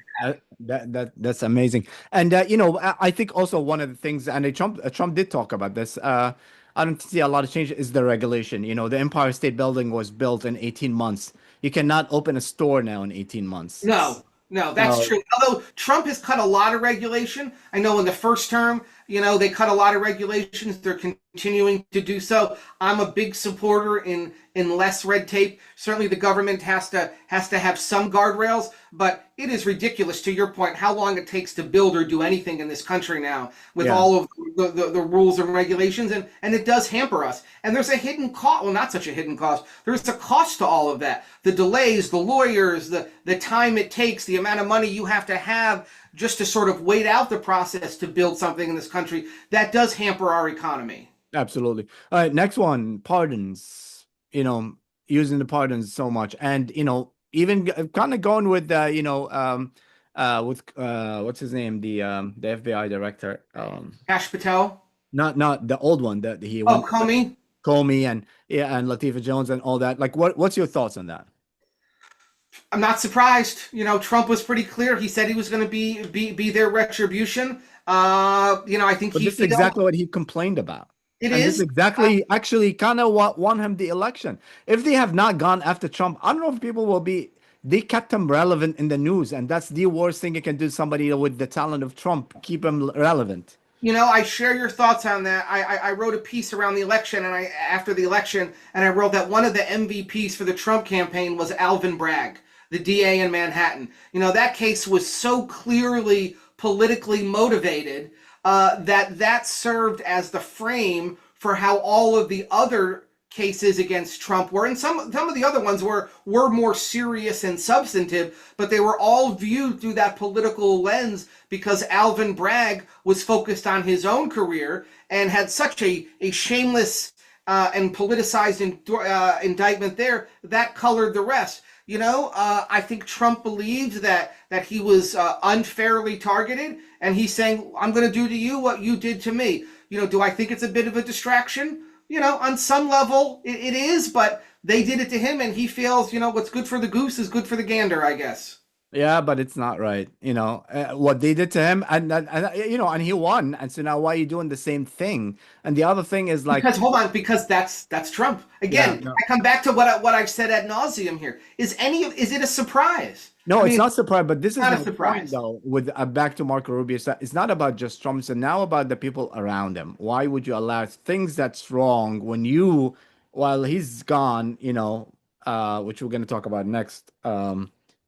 that's amazing. And I think also one of the things, and Trump did talk about this. I don't see a lot of change is the regulation. You know, the Empire State Building was built in 18 months. You cannot open a store now in 18 months. No, that's No. true. Although Trump has cut a lot of regulation. I know in the first term, they cut a lot of regulations. They're continuing to do so. I'm a big supporter in less red tape. Certainly the government has to have some guardrails, but it is ridiculous, to your point, how long it takes to build or do anything in this country now with Yeah. all of the rules and regulations, and it does hamper us. And there's a hidden cost, well, not such a hidden cost. There's a cost to all of that. The delays, the lawyers, the time it takes, the amount of money you have to have just to sort of wait out the process to build something in this country, that does hamper our economy. Absolutely. All right, next one, pardons. Using the pardons so much, and even kind of going with with what's his name, the FBI director, Ash Patel. not the old one that he Oh, went Comey. Comey and yeah, and Latifah Jones and all that. Like, what's your thoughts on that? I'm not surprised. Trump was pretty clear. He said he was going to be their retribution. I think But he this is feels exactly what he complained about. it And this is is. exactly actually kind of what won him the election. If they have not gone after Trump, I don't know if people will be, they kept him relevant in the news. And that's the worst thing you can do to somebody with the talent of Trump, keep him relevant. I share your thoughts on that. I wrote a piece around the election and after the election, and I wrote that one of the MVPs for the Trump campaign was Alvin Bragg, the DA in Manhattan. That case was so clearly politically motivated that served as the frame for how all of the other cases against Trump were, and some of the other ones were more serious and substantive, but they were all viewed through that political lens because Alvin Bragg was focused on his own career and had such a shameless and politicized indictment there that colored the rest. I think Trump believed that he was unfairly targeted, and he's saying, "I'm going to do to you what you did to me." Do I think it's a bit of a distraction? On some level it is, but they did it to him, and he feels, what's good for the goose is good for the gander, I guess. Yeah, but it's not right. What they did to him, and he won. And so now why are you doing the same thing? And the other thing is like, Because hold on, because that's Trump. yeah, Again, no, I come back to what I've said ad nauseum here. Is it a surprise? no, I it's mean, not surprise, but this is not a my point surprise. though. With back to Marco Rubio, it's not about just Trump. It's now about the people around him. Why would you allow things that's wrong when while he's gone, which we're going to talk about next,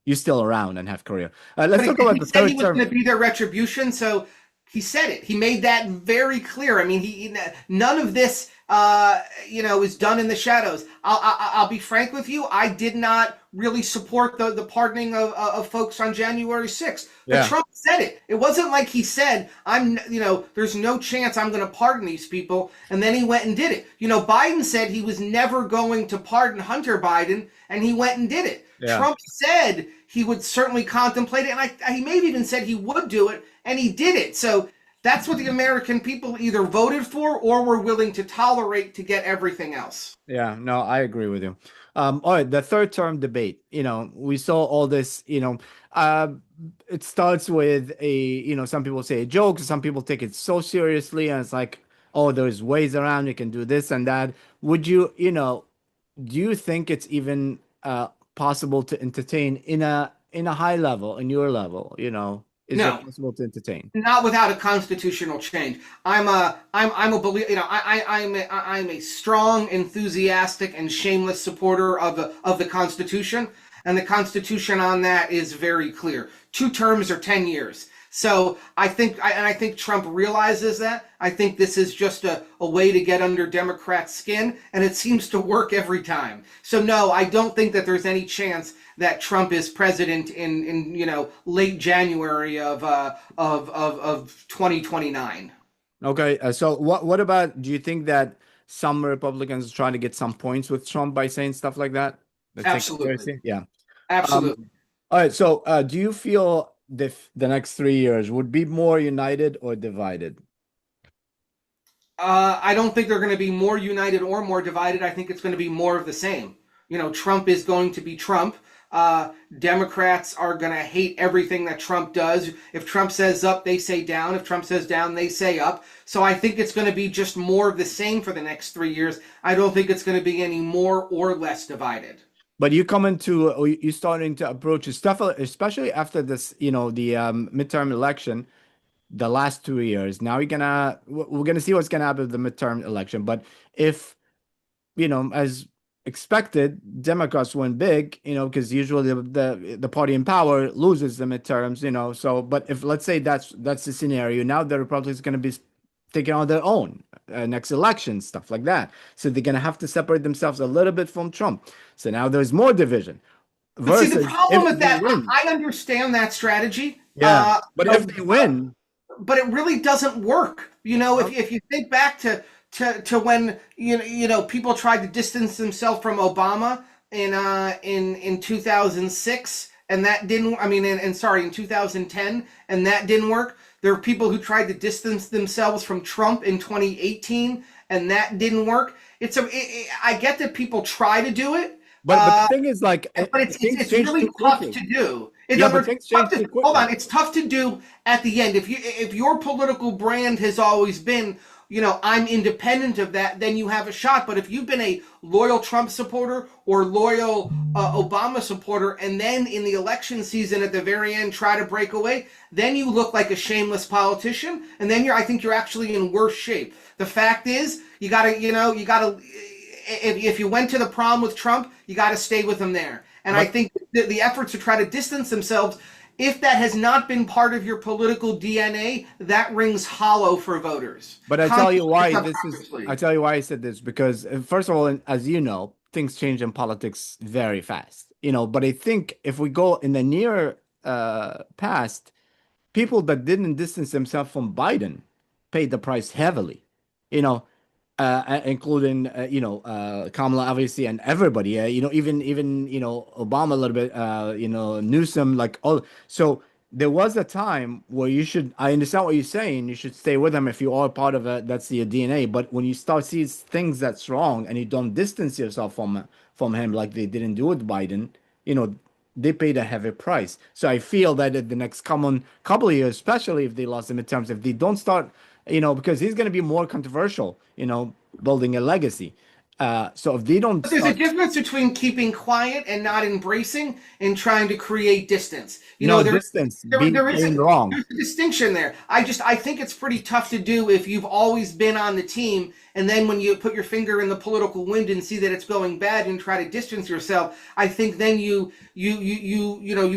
you're still around and have career. Let's But talk again, about he the said he third was term. going to be their retribution, so he said it. He made that very clear. I mean, none of this, is done in the shadows. I'll be frank with you. I did not really support the pardoning of folks on January 6th. But Yeah, Trump said it. It wasn't like he said, there's no chance I'm going to pardon these people. And then he went and did it. Biden said he was never going to pardon Hunter Biden, and he went and did it. yeah. Trump said he would certainly contemplate it, and he may have even said he would do it, and he did it. So that's what the American people either voted for or were willing to tolerate to get everything else. Yeah, no, I agree with you. All right, the third term debate. We saw all this, uh, it starts with some people say a joke, some people take it so seriously, and it's like, oh, there's ways around, you can do this and that. Would do you think it's even possible to entertain in a high level, in your level, is it No, possible to entertain? not without a constitutional change. I'm a believer. I'm a strong, enthusiastic, and shameless supporter of the Constitution, and the Constitution on that is very clear. 2 terms or 10 years. So I think Trump realizes that. I think this is just a way to get under Democrats' skin, and it seems to work every time. So no, I don't think that there's any chance that Trump is president in late January of 2029. Okay, so what about, do you think that some Republicans are trying to get some points with Trump by saying stuff like that? Let's take it Absolutely, seriously. Yeah. Um, absolutely. all right, so do you feel the next 3 years would be more united or divided? I don't think they're going to be more united or more divided. I think it's going to be more of the same. Trump is going to be Trump. Democrats are going to hate everything that Trump does. If Trump says up, they say down. If Trump says down, they say up. So I think it's going to be just more of the same for the next 3 years. I don't think it's going to be any more or less divided. But you coming to you starting to approach stuff, especially after this, the midterm election, the last 2 years. Now we're gonna see what's gonna happen with the midterm election. But if as expected, Democrats win big, because usually the party in power loses the midterms, So, but if let's say that's the scenario, now the Republicans going to be taking on their own next election, stuff like that. So they're going to have to separate themselves a little bit from Trump. So now there's more division But see, the versus problem if with they that, win. I understand that strategy. Yeah, but if they win, But it really doesn't work. well, If you think back to when people tried to distance themselves from Obama in 2006, and that didn't. I mean, sorry, in 2010, and that didn't work. There are people who tried to distance themselves from Trump in 2018, and that didn't work. I get that people try to do it, but the thing is, like, but things it's change too really tough quickly. to do. In Yeah, other but words, things change too hold quickly. on, it's tough to do at the end. If your political brand has always been, I'm independent of that, then you have a shot. But if you've been a loyal Trump supporter or loyal Obama supporter, and then in the election season at the very end try to break away, then you look like a shameless politician, and then I think you're actually in worse shape. The fact is, you gotta if you went to the prom with Trump, you got to stay with him there. And I But think the efforts to try to distance themselves, if that has not been part of your political DNA, that rings hollow for voters. But I tell you Consciously or why this is. I subconsciously. tell you why I said this because first of all, as you know, things change in politics very fast. But I think if we go in the near past, people that didn't distance themselves from Biden paid the price heavily. You know, including Kamala obviously and everybody. Even Obama a little bit. Newsom, like all. So there was a time where you should. I understand what you're saying. You should stay with them if you are part of it. That's your DNA. But when you start seeing things that's wrong and you don't distance yourself from him like they didn't do with Biden, you know they paid a heavy price. So I feel that in the next common couple of years, especially if they lost the midterms, if they don't start, because he's going to be more controversial, building a legacy. So if they don't But there's a start, difference between keeping quiet and not embracing and trying to create distance. distance, being wrong. There's a distinction there. I think it's pretty tough to do if you've always been on the team, and then when you put your finger in the political wind and see that it's going bad and try to distance yourself, I think then you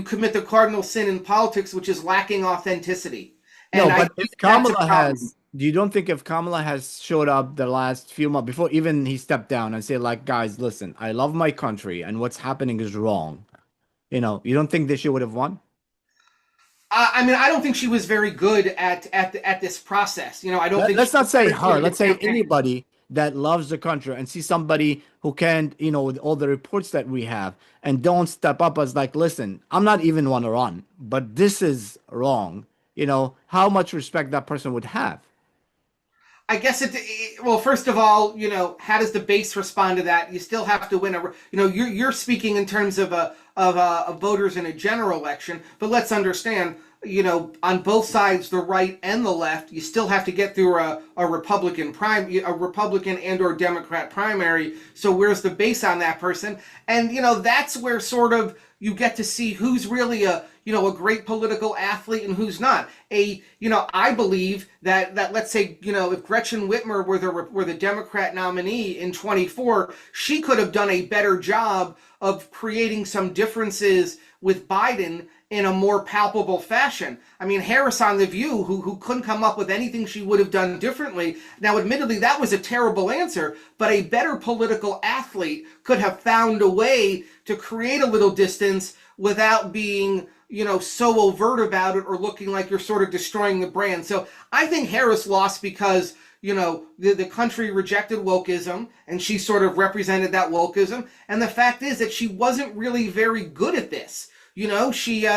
commit the cardinal sin in politics, which is lacking authenticity. No, And I but think if that's a Kamala problem. has, do you don't think if Kamala has showed up the last few months before even he stepped down and said like, guys, listen, I love my country and what's happening is wrong. You don't think that she would have won? I mean, I don't think she was very good at this process. I don't think she Let's not was say very good her. at the Let's say campaign. anybody that loves the country and see somebody who can, with all the reports that we have and don't step up as like, listen, I'm not even want to run, but this is wrong. How much respect that person would have. I guess well, first of all, how does the base respond to that? You still have to win you're speaking in terms of of voters in a general election, but let's understand, on both sides, the right and the left, you still have to get through a Republican and or Democrat primary. So where's the base on that person? And that's where sort of you get to see who's really a great political athlete and who's not. I believe that let's say if Gretchen Whitmer were the Democrat nominee in 24, she could have done a better job of creating some differences with Biden in a more palpable fashion. I mean, Harris on The View, who couldn't come up with anything she would have done differently. Now, admittedly, that was a terrible answer, but a better political athlete could have found a way to create a little distance without being, so overt about it or looking like you're sort of destroying the brand. So I think Harris lost because the country rejected wokeism and she sort of represented that wokeism. And the fact is that she wasn't really very good at this. She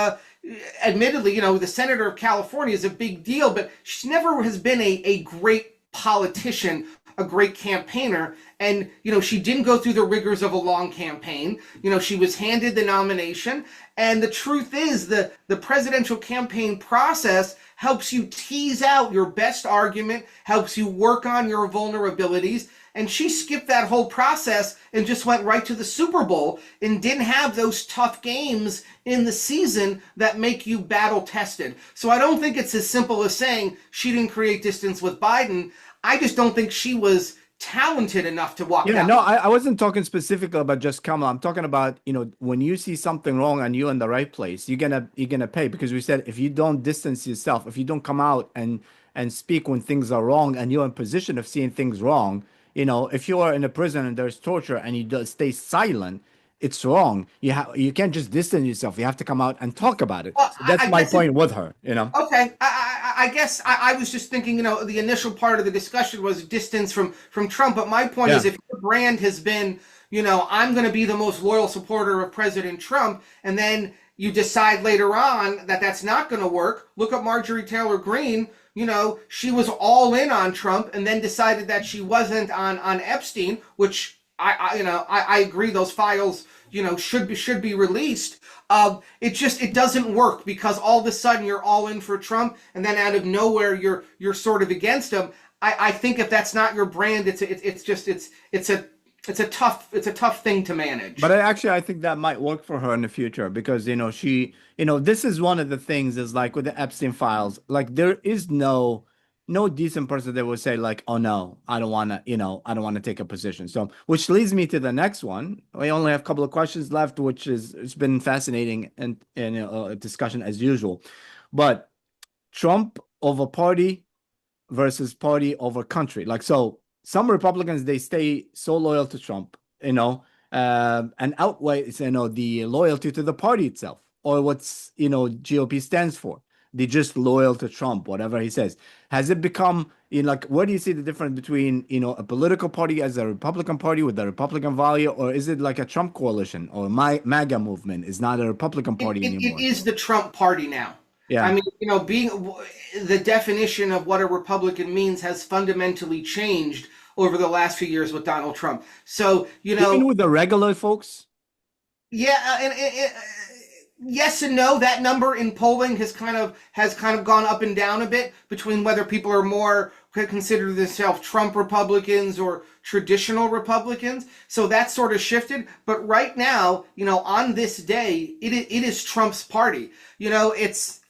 admittedly, the senator of California is a big deal, but she never has been a great politician, a great campaigner. And, she didn't go through the rigors of a long campaign. She was handed the nomination. And the truth is the presidential campaign process helps you tease out your best argument, helps you work on your vulnerabilities. And she skipped that whole process and just went right to the Super Bowl and didn't have those tough games in the season that make you battle tested. So I don't think it's as simple as saying she didn't create distance with Biden. I just don't think she was talented enough to walk Yeah, that no, line. I wasn't talking specifically about just Kamala. I'm talking about, when you see something wrong and you're in the right place, you're gonna pay because we said if you don't distance yourself, if you don't come out and speak when things are wrong and you're in position of seeing things wrong, if you are in a prison and there's torture and you stay silent, it's wrong. You can't just distance yourself. You have to come out and talk about it. Well, So that's I my guess it, point with her. okay. I guess I was just thinking, the initial part of the discussion was distance from Trump. But my point is, Yeah. if your brand has been, I'm going to be the most loyal supporter of President Trump, and then you decide later on that that's not going to work. Look at Marjorie Taylor Greene. She was all in on Trump, and then decided that she wasn't on Epstein, which I agree. Those files, should be released. It doesn't work because all of a sudden you're all in for Trump, and then out of nowhere you're sort of against him. I think if that's not your brand, it's a tough thing to manage. But I think that might work for her in the future because this is one of the things is like with the Epstein files, like there is no decent person that would say like, oh no, I don't want to take a position. So which leads me to the next one. We only have a couple of questions left, which is it's been fascinating and a discussion as usual. But Trump over party versus party over country. Like, so some Republicans, they stay so loyal to Trump, and outweighs, the loyalty to the party itself or what's, GOP stands for. They're just loyal to Trump, whatever he says. Has it become, like, where do you see the difference between, a political party as a Republican party with a Republican value, or is it like a Trump coalition or MAGA movement is not a Republican party It anymore? is the Trump party now. I Yeah. mean, being the definition of what a Republican means has fundamentally changed over the last few years with Donald Trump. So, Even with the regular folks? yeah, and yes and no. That number in polling has kind of gone up and down a bit between whether people are more consider themselves Trump Republicans or traditional Republicans. So that's sort of shifted. But right now, on this day, it is Trump's party.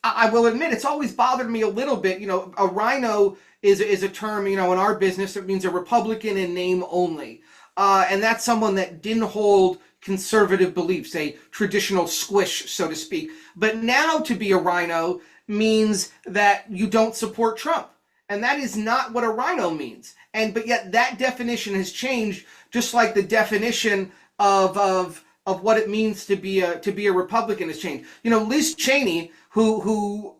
I will admit it's always bothered me a little bit. A rhino is a term, in our business. It means a Republican in name only. And that's someone that didn't hold conservative beliefs, a traditional squish, so to speak. But now to be a rhino means that you don't support Trump. And that is not what a rhino means. But yet that definition has changed, just like the definition of what it means to be a Republican has changed. Liz Cheney, who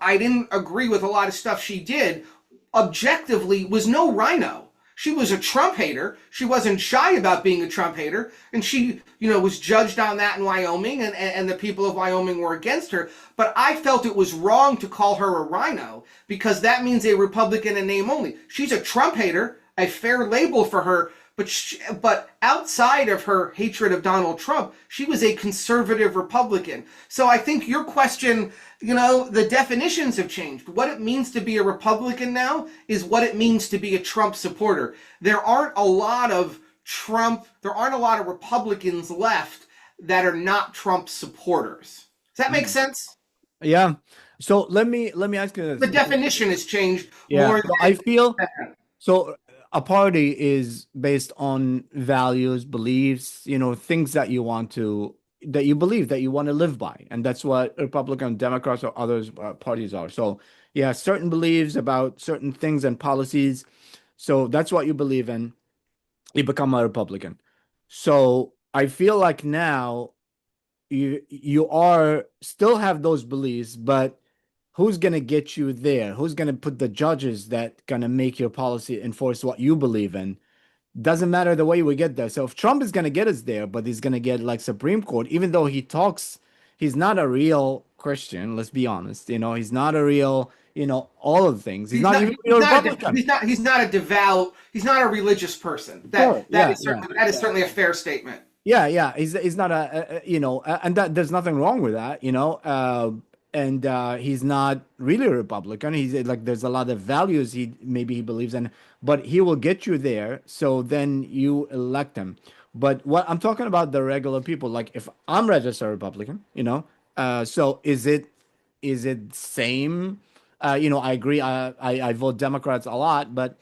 I didn't agree with a lot of stuff she did, objectively was no rhino. She was a Trump hater. She wasn't shy about being a Trump hater. And she, was judged on that in Wyoming, and the people of Wyoming were against her. But I felt it was wrong to call her a rhino because that means a Republican in name only. She's a Trump hater, a fair label for her. But outside of her hatred of Donald Trump, she was a conservative Republican. So I think your question, the definitions have changed. What it means to be a Republican now is what it means to be a Trump supporter. There aren't a lot of Republicans left that are not Trump supporters. Does that make sense? Yeah. So let me ask you this. The definition has changed more. than I feel so. A party is based on values, beliefs, things that you believe, that you want to live by. And that's what Republican, Democrats, or others parties are. So yeah, certain beliefs about certain things and policies. So that's what you believe in. You become a Republican. So I feel like now you are still have those beliefs, but who's going to get you there? Who's going to put the judges that going to make your policy enforce what you believe in? Doesn't matter the way we get there. So if Trump is going to get us there, but he's going to get like Supreme Court, even though he's not a real Christian. Let's be honest. He's not a real, all of the things. He's not even a real Republican. He's not a devout. He's not a religious person. That is certainly a fair statement. Yeah. He's not and that there's nothing wrong with that. And he's not really a Republican. He's like, there's a lot of values he believes in, but he will get you there. So then you elect him. But what I'm talking about, the regular people, like if I'm registered Republican, so is it same? I agree. I vote Democrats a lot, but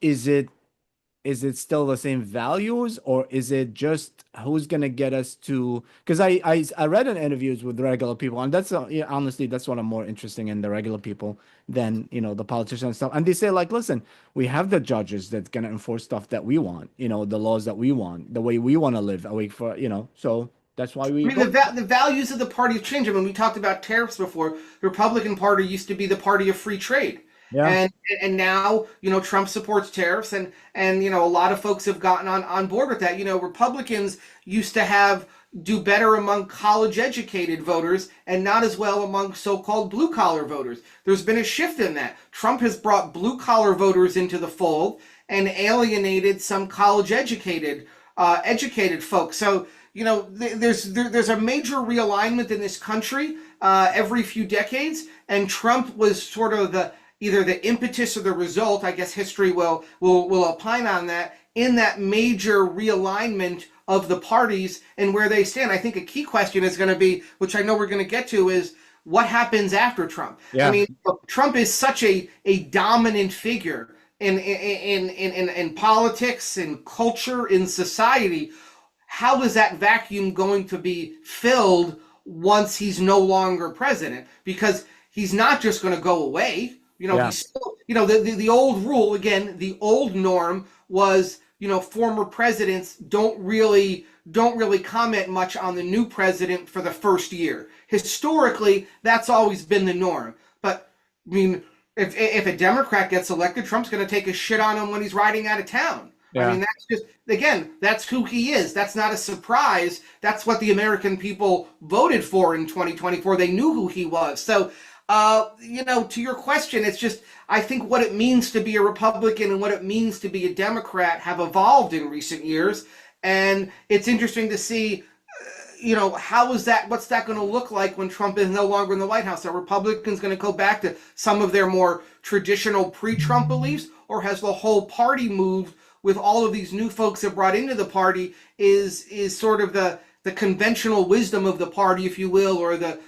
is it still the same values, or is it just who's going to get us to, because I read in interviews with regular people, and that's honestly, that's what I'm more interested in, the regular people than the politicians and stuff. And they say like, listen, we have the judges that's going to enforce stuff that we want, the laws that we want, the way we want to live awake for, so that's why we. I mean, the values of the party have changed. When we talked about tariffs before, the Republican Party used to be the party of free trade. Yeah. And now, Trump supports tariffs, and a lot of folks have gotten on board with that. Republicans used to do better among college-educated voters and not as well among so-called blue-collar voters. There's been a shift in that. Trump has brought blue-collar voters into the fold and alienated some college-educated folks. So, there's a major realignment in this country every few decades, and Trump was sort of either the impetus or the result. I guess history will opine on that, in that major realignment of the parties and where they stand. I think a key question is going to be, which I know we're going to get to, is what happens after Trump. Yeah. I mean, Trump is such a dominant figure in politics, in culture, in society. How is that vacuum going to be filled once he's no longer president? Because he's not just going to go away. He's still, the old rule, again, the old norm was, former presidents don't really comment much on the new president for the first year. Historically, that's always been the norm. But I mean, if a Democrat gets elected, Trump's going to take a shit on him when he's riding out of town. Yeah. I mean, that's just, again, that's who he is. That's not a surprise. That's what the American people voted for in 2024. They knew who he was. So, to your question, it's just, I think what it means to be a Republican and what it means to be a Democrat have evolved in recent years. And it's interesting to see, how is that? What's that going to look like when Trump is no longer in the White House? Are Republicans going to go back to some of their more traditional pre-Trump beliefs, or has the whole party moved with all of these new folks that brought into the party? Is sort of the conventional wisdom of the party, if you will, or the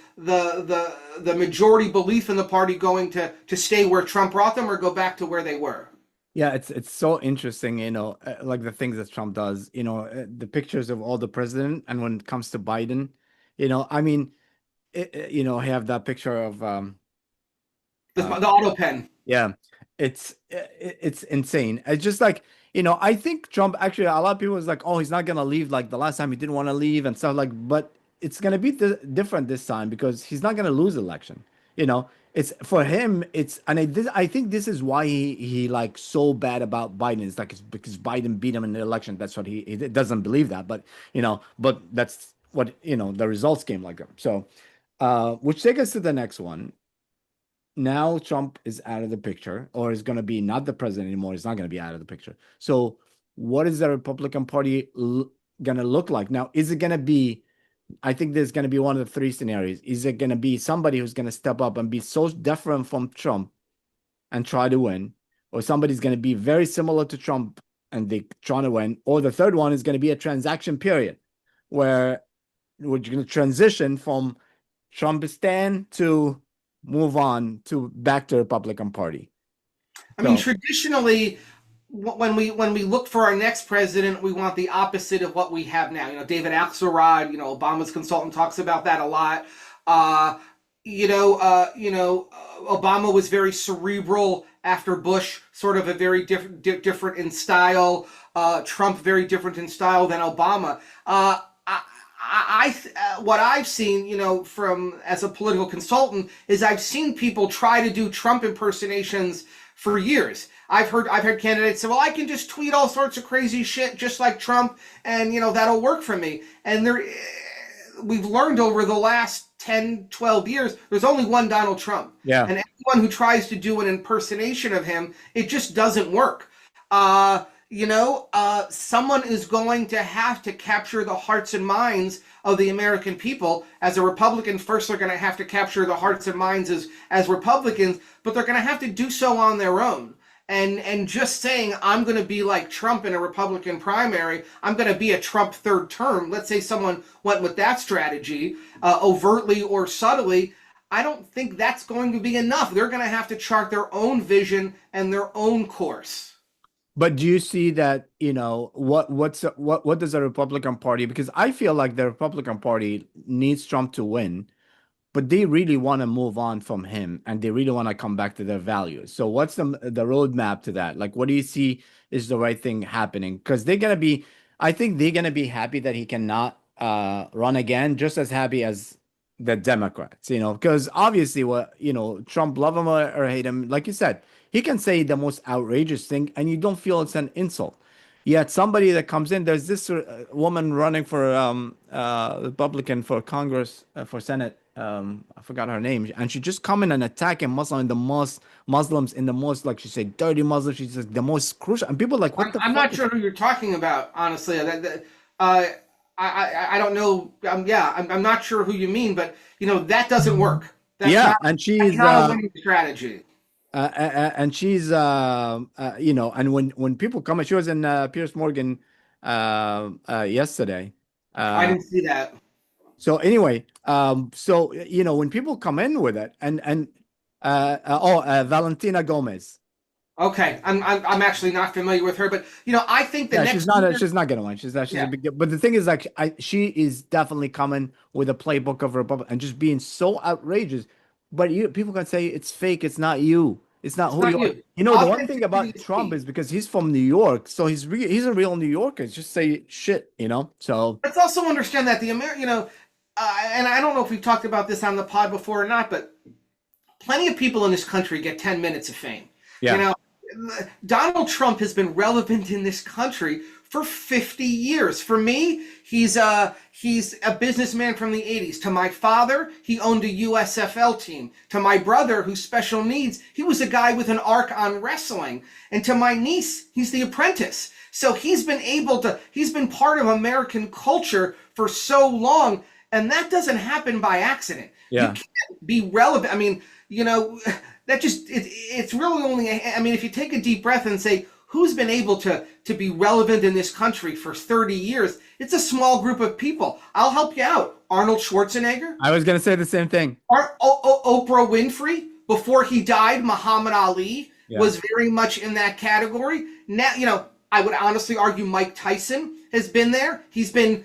majority belief in the party going to stay where Trump brought them, or go back to where they were? Yeah, it's so interesting, like the things that Trump does, the pictures of all the president, and when it comes to Biden, I mean, have that picture of The auto pen. yeah, it's insane. It's just like, I think Trump actually, a lot of people was like, oh, he's not gonna leave like the last time he didn't want to leave and stuff like, but it's gonna be different this time because he's not gonna lose election. It's for him, and I think this is why he like so bad about Biden. It's like it's because Biden beat him in the election. That's what he doesn't believe that, but that's what the results came like that. So, which take us to the next one. Now Trump is out of the picture, or is going to be not the president anymore. He's not going to be out of the picture. So what is the Republican Party going to look like? Now, is it going to be, I think there's going to be one of the three scenarios. Is it going to be somebody who's going to step up and be so different from Trump and try to win, or somebody's going to be very similar to Trump and they trying to win, or the third one is going to be a transaction period where we're going to transition from Trumpistan to move on to back to Republican Party. I mean, traditionally, when we look for our next president, we want the opposite of what we have now. David Axelrod, Obama's consultant, talks about that a lot. Obama was very cerebral after Bush, sort of a very different in style. Trump very different in style than Obama. What I've seen, from as a political consultant, is I've seen people try to do Trump impersonations for years. I've heard candidates say, "Well, I can just tweet all sorts of crazy shit just like Trump, and that'll work for me." And we've learned over the last 10, 12 years, there's only one Donald Trump. Yeah. And anyone who tries to do an impersonation of him, it just doesn't work. Someone is going to have to capture the hearts and minds of the American people. As a Republican, first they're going to have to capture the hearts and minds as Republicans, but they're going to have to do so on their own. And just saying, I'm going to be like Trump in a Republican primary, I'm going to be a Trump third term. Let's say someone went with that strategy, overtly or subtly. I don't think that's going to be enough. They're going to have to chart their own vision and their own course. But do you see that, what does the Republican Party, because I feel like the Republican Party needs Trump to win, but they really want to move on from him and they really want to come back to their values. So what's the roadmap to that? Like, what do you see is the right thing happening? Because I think they're going to be happy that he cannot run again, just as happy as the Democrats, because obviously Trump, love him or hate him, like you said, he can say the most outrageous thing and you don't feel it's an insult. Yet somebody that comes in, there's this woman running for Republican for Congress, for Senate. I forgot her name, and she just come in and attacking Muslims in the most, like she said, dirty Muslims. She's like the most crucial, and people are like, what the fuck? I'm not sure who you're talking about, honestly. I don't know. I'm not sure who you mean, but that doesn't work. And she's not a winning strategy. And she's and when people come, she was in Piers Morgan yesterday. I didn't see that. So anyway, when people come in with it, and Valentina Gomez. Okay, I'm actually not familiar with her, but I think the next she's not gonna win. She's a big deal. But the thing is, like, she is definitely coming with a playbook of Republic and just being so outrageous. But people can say it's fake. It's not you. It's not who you are. The one thing about Trump is because he's from New York, so he's a real New Yorker. Just say shit, So let's also understand that the American, and I don't know if we've talked about this on the pod before or not, but plenty of people in this country get 10 minutes of fame. Yeah. Donald Trump has been relevant in this country for 50 years. For me, he's a businessman from the 80s. To my father, he owned a USFL team. To my brother, who's special needs, he was a guy with an arc on wrestling. And to my niece, he's The Apprentice. So he's been part of American culture for so long, and that doesn't happen by accident. You Yeah. can't be relevant. I mean, that it's really only, I mean, if you take a deep breath and say, who's been able to be relevant in this country for 30 years? It's a small group of people. I'll help you out. Arnold Schwarzenegger, I was gonna say the same thing. Oprah Winfrey, before he died, Muhammad Ali Yeah. was very much in that category. Now, I would honestly argue Mike Tyson has been there. He's been,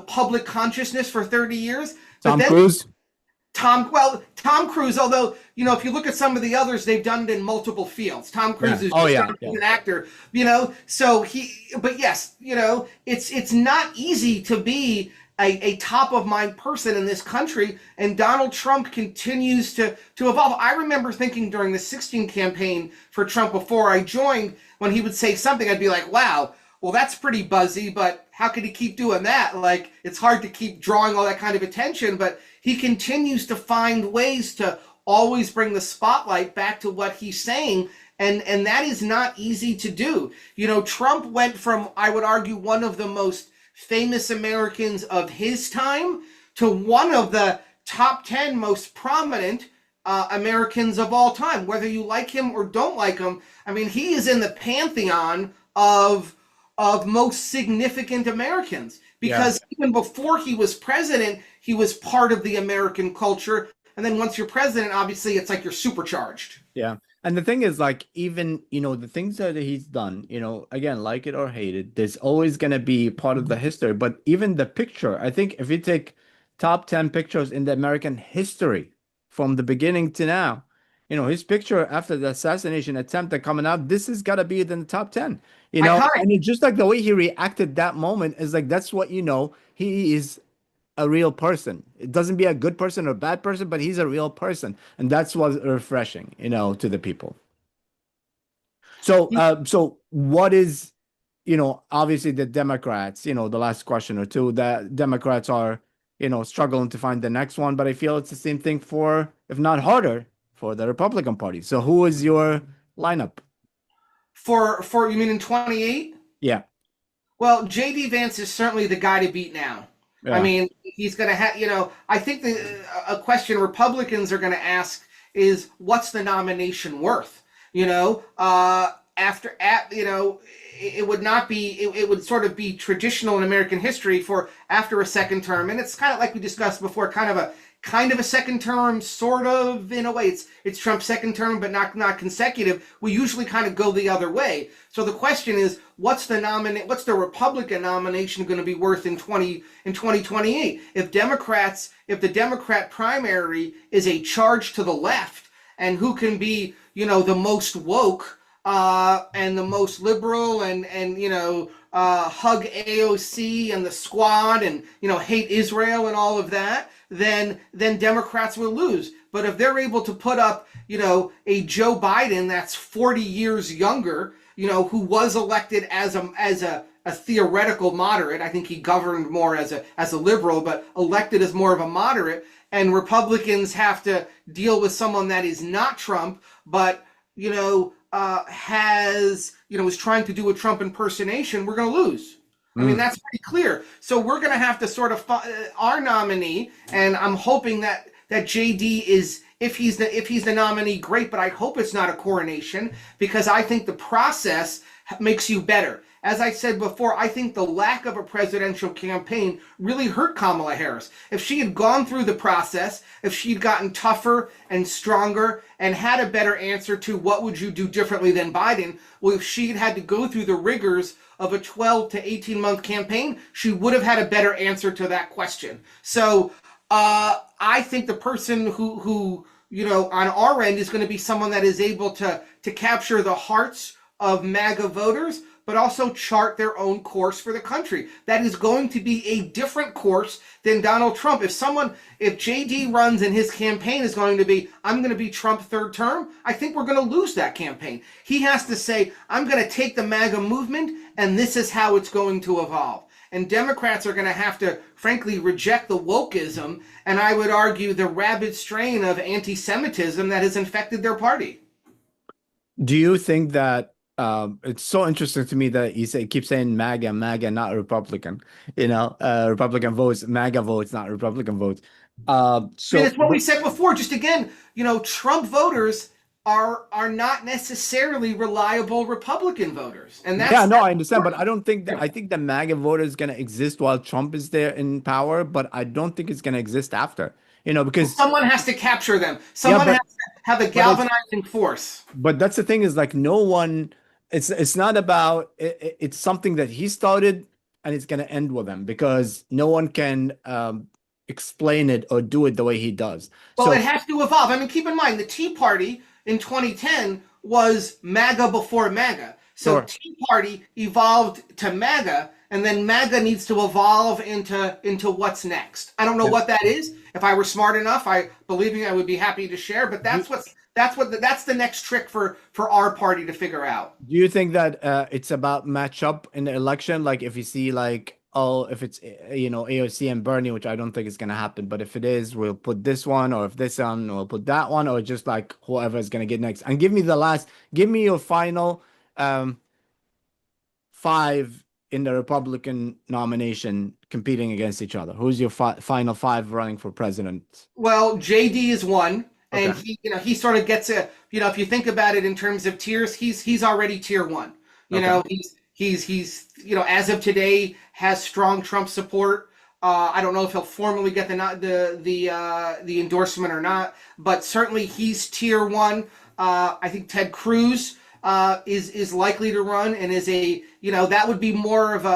public consciousness for 30 years. But Tom then Cruise. Tom Cruise, although, if you look at some of the others, they've done it in multiple fields. Tom Cruise Yeah. is Oh just yeah. not Yeah. an actor, so but yes, it's not easy to be a top of mind person in this country, and Donald Trump continues to evolve. I remember thinking during the 2016 campaign for Trump before I joined, when he would say something, I'd be like, wow, well, that's pretty buzzy, but how could he keep doing that? Like, it's hard to keep drawing all that kind of attention, but he continues to find ways to always bring the spotlight back to what he's saying, and that is not easy to do. Trump went from, I would argue, one of the most famous Americans of his time to one of the top 10 most prominent Americans of all time, whether you like him or don't like him. I mean, he is in the pantheon of most significant Americans, because even before he was president, he was part of the American culture. And then once you're president, obviously, it's like you're supercharged. Yeah. And the thing is, like, even, the things that he's done, again, like it or hate it, there's always going to be part of the history. But even the picture, I think if you take top 10 pictures in the American history from the beginning to now, his picture after the assassination attempt that coming out, this has got to be in the top 10, Iconic. and it's just like the way he reacted that moment is like, that's what, he is a real person. It doesn't be a good person or a bad person, but he's a real person. And that's what's refreshing, to the people. So what is, obviously the Democrats, the last question or two, the Democrats are, struggling to find the next one, but I feel it's the same thing for, if not harder, for the Republican Party. So who is your lineup? For you mean in 28? Yeah. Well, JD Vance is certainly the guy to beat now. I Yeah. mean, he's going to have, I think a question Republicans are going to ask is, what's the nomination worth? It would not be, it would sort of be traditional in American history for after a second term. And it's kind of like we discussed before, kind of a second term, sort of, in a way. It's Trump's second term, but not consecutive. We usually kind of go the other way. So the question is, what's the Republican nomination going to be worth in 2028? If the Democrat primary is a charge to the left, and who can be, the most woke and the most liberal, and hug AOC and the squad, and hate Israel and all of that, then Democrats will lose. But if they're able to put up, a Joe Biden that's 40 years younger, who was elected as a theoretical moderate. I think he governed more as a liberal, but elected as more of a moderate. And Republicans have to deal with someone that is not Trump, but is trying to do a Trump impersonation. We're going to lose. I mean, that's pretty clear. So we're going to have to sort of our nominee, and I'm hoping that JD is, if he's the nominee, great, but I hope it's not a coronation, because I think the process makes you better. As I said before, I think the lack of a presidential campaign really hurt Kamala Harris. If she had gone through the process, if she'd gotten tougher and stronger and had a better answer to what would you do differently than Biden, well, if she'd had to go through the rigors of a 12 to 18 month campaign, she would have had a better answer to that question. So I think the person who on our end is going to be someone that is able to capture the hearts of MAGA voters, but also chart their own course for the country. That is going to be a different course than Donald Trump. If JD runs and his campaign is going to be, I'm going to be Trump third term, I think we're going to lose that campaign. He has to say, I'm going to take the MAGA movement, and this is how it's going to evolve. And Democrats are going to have to, frankly, reject the wokeism, and I would argue the rabid strain of anti-Semitism that has infected their party. Do you think that It's so interesting to me that keeps saying MAGA, MAGA, not Republican. Republican votes, MAGA votes, not Republican votes. I mean, So, it's what we said before. Just again, Trump voters are not necessarily reliable Republican voters, and yeah, no, that's I understand, but I don't think I think the MAGA vote is going to exist while Trump is there in power, but I don't think it's going to exist after. Because someone has to capture them. yeah, Someone has to have a but it's galvanizing force. but that's the thing is like no one. It's not about it's something that he started and it's going to end with him because no one can explain it or do it the way he does. Well, it So has to evolve. I mean, keep in mind the Tea Party in 2010 was MAGA before MAGA. So sure. Tea Party evolved to MAGA, and then MAGA needs to evolve into what's next. I don't know Yeah. what that is. If I were smart enough, I believe me, I would be happy to share. But that's the next trick for our party to figure out. Do you think that it's about matchup in the election? Like if you see like, oh, if it's AOC and Bernie, which I don't think is gonna happen, but if it is, we'll put this one, or if this one, we'll put that one, or just like whoever is gonna get next. And give me your final um five in the Republican nomination competing against each other. Who's your final five running for president? Well, JD is one, and Okay. he sort of gets if you think about it in terms of tiers, he's already tier one. Okay. He's as of today has strong Trump support. I don't know if he'll formally get the endorsement or not, but certainly he's tier one. I think Ted Cruz is likely to run and is that would be more of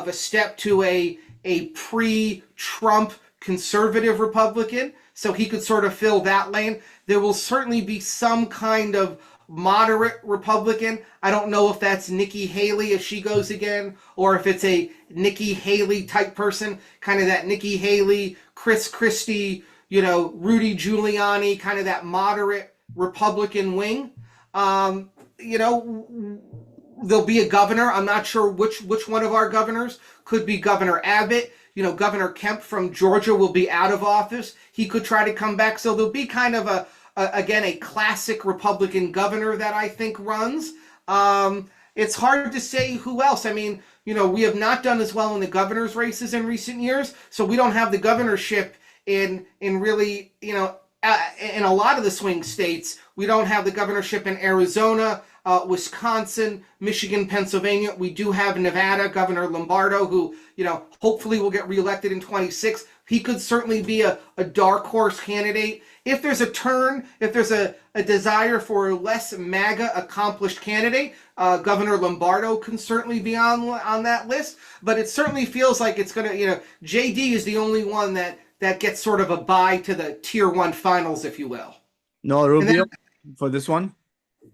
a step to a pre-Trump conservative Republican, so he could sort of fill that lane. There will certainly be some kind of moderate Republican. I don't know if that's Nikki Haley if she goes again, or if it's a Nikki Haley type person, kind of that Nikki Haley, Chris Christie, Rudy Giuliani, kind of that moderate Republican wing. There'll be a governor. I'm not sure which one of our governors. Could be Governor Abbott. Governor Kemp from Georgia will be out of office. He could try to come back. So there'll be kind of a classic Republican governor that I think runs. It's hard to say who else. I mean, we have not done as well in the governor's races in recent years, so we don't have the governorship in really, in a lot of the swing states. We don't have the governorship in Arizona, Wisconsin, Michigan, Pennsylvania. We do have Nevada, Governor Lombardo, who, hopefully will get reelected in 26. He could certainly be a dark horse candidate. If there's a desire for a less MAGA accomplished candidate, Governor Lombardo can certainly be on that list. But it certainly feels like it's going to, JD is the only one that gets sort of a bye to the tier one finals, if you will. No Rubio for this one?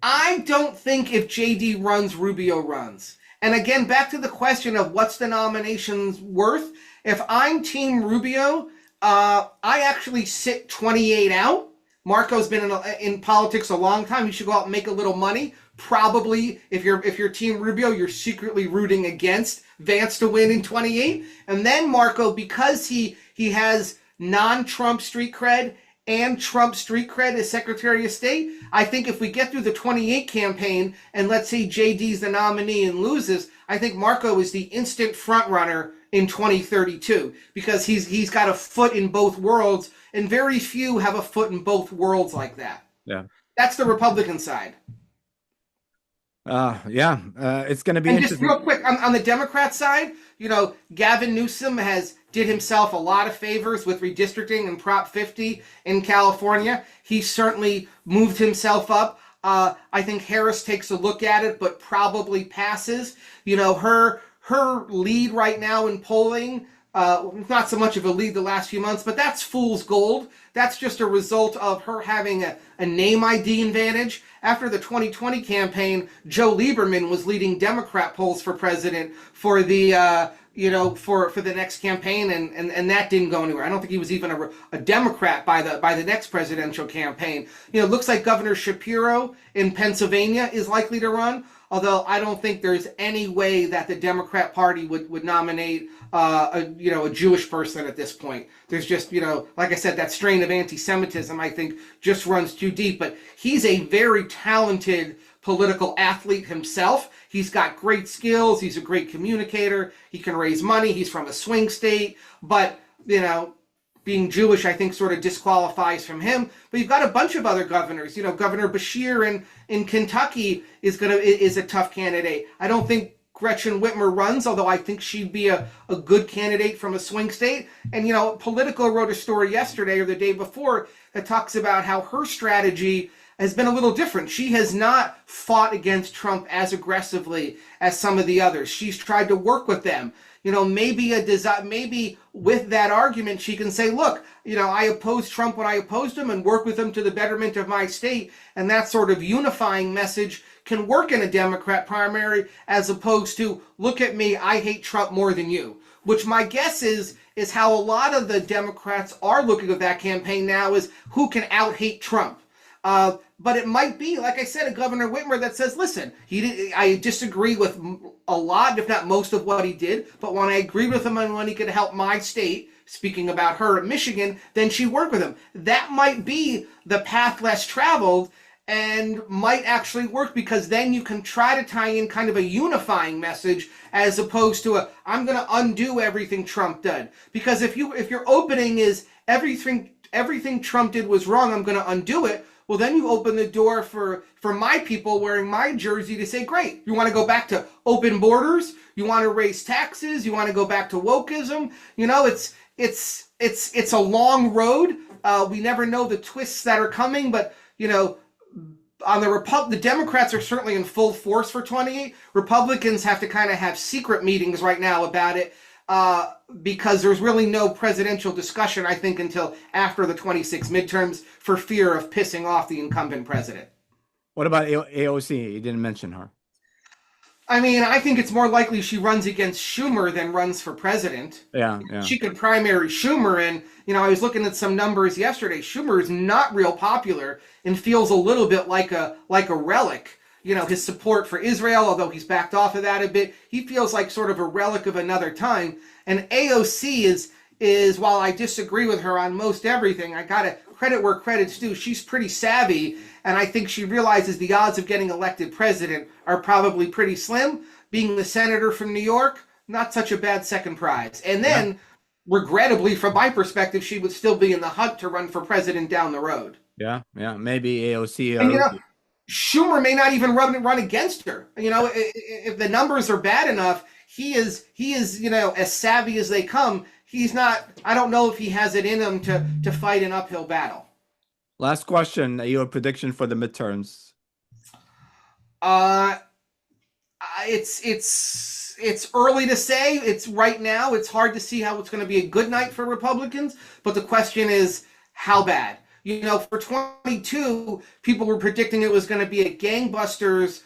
I don't think if JD runs, Rubio runs. And again, back to the question of what's the nominations worth. If I'm Team Rubio, I actually sit 28 out. Marco's been in politics a long time. He should go out and make a little money. Probably, if you're Team Rubio, you're secretly rooting against Vance to win in 28. And then Marco, because he has non-Trump street cred and Trump street cred as Secretary of State, I think if we get through the 28 campaign and let's say JD's the nominee and loses, I think Marco is the instant front runner in 2032 because he's got a foot in both worlds, and very few have a foot in both worlds like that. Yeah. That's the Republican side. It's going to be and interesting. Just real quick, on the Democrat side, Gavin Newsom did himself a lot of favors with redistricting and Prop 50 in California. He certainly moved himself up. I think Harris takes a look at it, but probably passes. Her lead right now in polling, not so much of a lead the last few months, but that's fool's gold. That's just a result of her having a name ID advantage. After the 2020 campaign, Joe Lieberman was leading Democrat polls for president for the for the next campaign, and that didn't go anywhere. I don't think he was even a Democrat by the next presidential campaign. It looks like Governor Shapiro in Pennsylvania is likely to run, although I don't think there's any way that the Democrat Party would nominate a Jewish person at this point. There's just, like I said, that strain of anti-Semitism I think just runs too deep. But he's a very talented political athlete himself. He's got great skills. He's a great communicator. He can raise money. He's from a swing state. But, being Jewish, I think, sort of disqualifies from him. But you've got a bunch of other governors. Governor Bashir in Kentucky is a tough candidate. I don't think Gretchen Whitmer runs, although I think she'd be a good candidate from a swing state. And, Politico wrote a story yesterday or the day before that talks about how her strategy has been a little different. She has not fought against Trump as aggressively as some of the others. She's tried to work with them. Maybe with that argument, she can say, look, I opposed Trump when I opposed him and work with him to the betterment of my state. And that sort of unifying message can work in a Democrat primary as opposed to, look at me, I hate Trump more than you, which my guess is how a lot of the Democrats are looking at that campaign now, is who can out-hate Trump. But it might be, like I said, a Governor Whitmer that says, listen, I disagree with a lot, if not most of what he did, but when I agreed with him on when he could help my state, speaking about her at Michigan, then she worked with him. That might be the path less traveled and might actually work, because then you can try to tie in kind of a unifying message as opposed to I'm going to undo everything Trump did. Because if your opening is everything Trump did was wrong, I'm going to undo it. Well, then you open the door for my people wearing my jersey to say, great, you want to go back to open borders? You want to raise taxes? You want to go back to wokeism? It's a long road. We never know the twists that are coming, but, on the Democrats are certainly in full force for 28. Republicans have to kind of have secret meetings right now about it, because there's really no presidential discussion, I think, until after the 26 midterms, for fear of pissing off the incumbent president. What about AOC? You didn't mention her. I mean, I think it's more likely she runs against Schumer than runs for president. Yeah. She could primary Schumer, and, I was looking at some numbers yesterday. Schumer is not real popular and feels a little bit like a relic. His support for Israel, although he's backed off of that a bit, he feels like sort of a relic of another time. And AOC is while I disagree with her on most everything, I gotta credit where credit's due. She's pretty savvy, and I think she realizes the odds of getting elected president are probably pretty slim. Being the senator from New York, not such a bad second prize. And then, regrettably, from my perspective, she would still be in the hunt to run for president down the road. Yeah, maybe AOC. And, Schumer may not even run against her. If the numbers are bad enough, he is as savvy as they come. He's not. I don't know if he has it in him to fight an uphill battle. Last question: your prediction for the midterms? It's early to say. It's right now. It's hard to see how it's going to be a good night for Republicans. But the question is, how bad? For 22, people were predicting it was going to be a gangbusters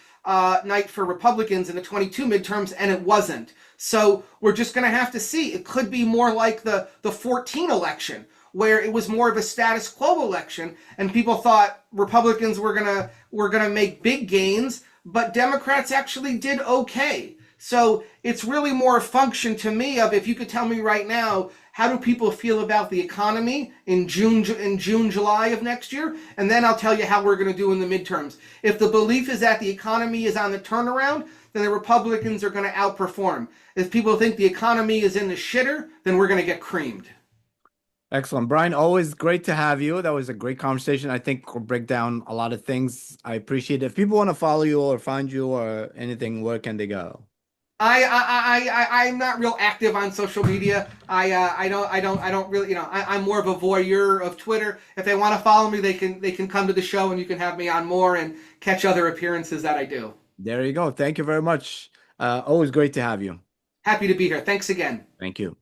night for Republicans in the 22 midterms, and it wasn't. So we're just going to have to see. It could be more like the 14 election, where it was more of a status quo election, and people thought Republicans were gonna make big gains, but Democrats actually did okay. So it's really more a function to me of, if you could tell me right now, how do people feel about the economy in June, July of next year? And then I'll tell you how we're going to do in the midterms. If the belief is that the economy is on the turnaround, then the Republicans are going to outperform. If people think the economy is in the shitter, then we're going to get creamed. Excellent. Brian, always great to have you. That was a great conversation. I think we'll break down a lot of things. I appreciate it. If people want to follow you or find you or anything, where can they go? I'm not real active on social media. I don't really, I'm more of a voyeur of Twitter. If they want to follow me, they can come to the show, and you can have me on more and catch other appearances that I do. There you go. Thank you very much. Always great to have you. Happy to be here. Thanks again. Thank you.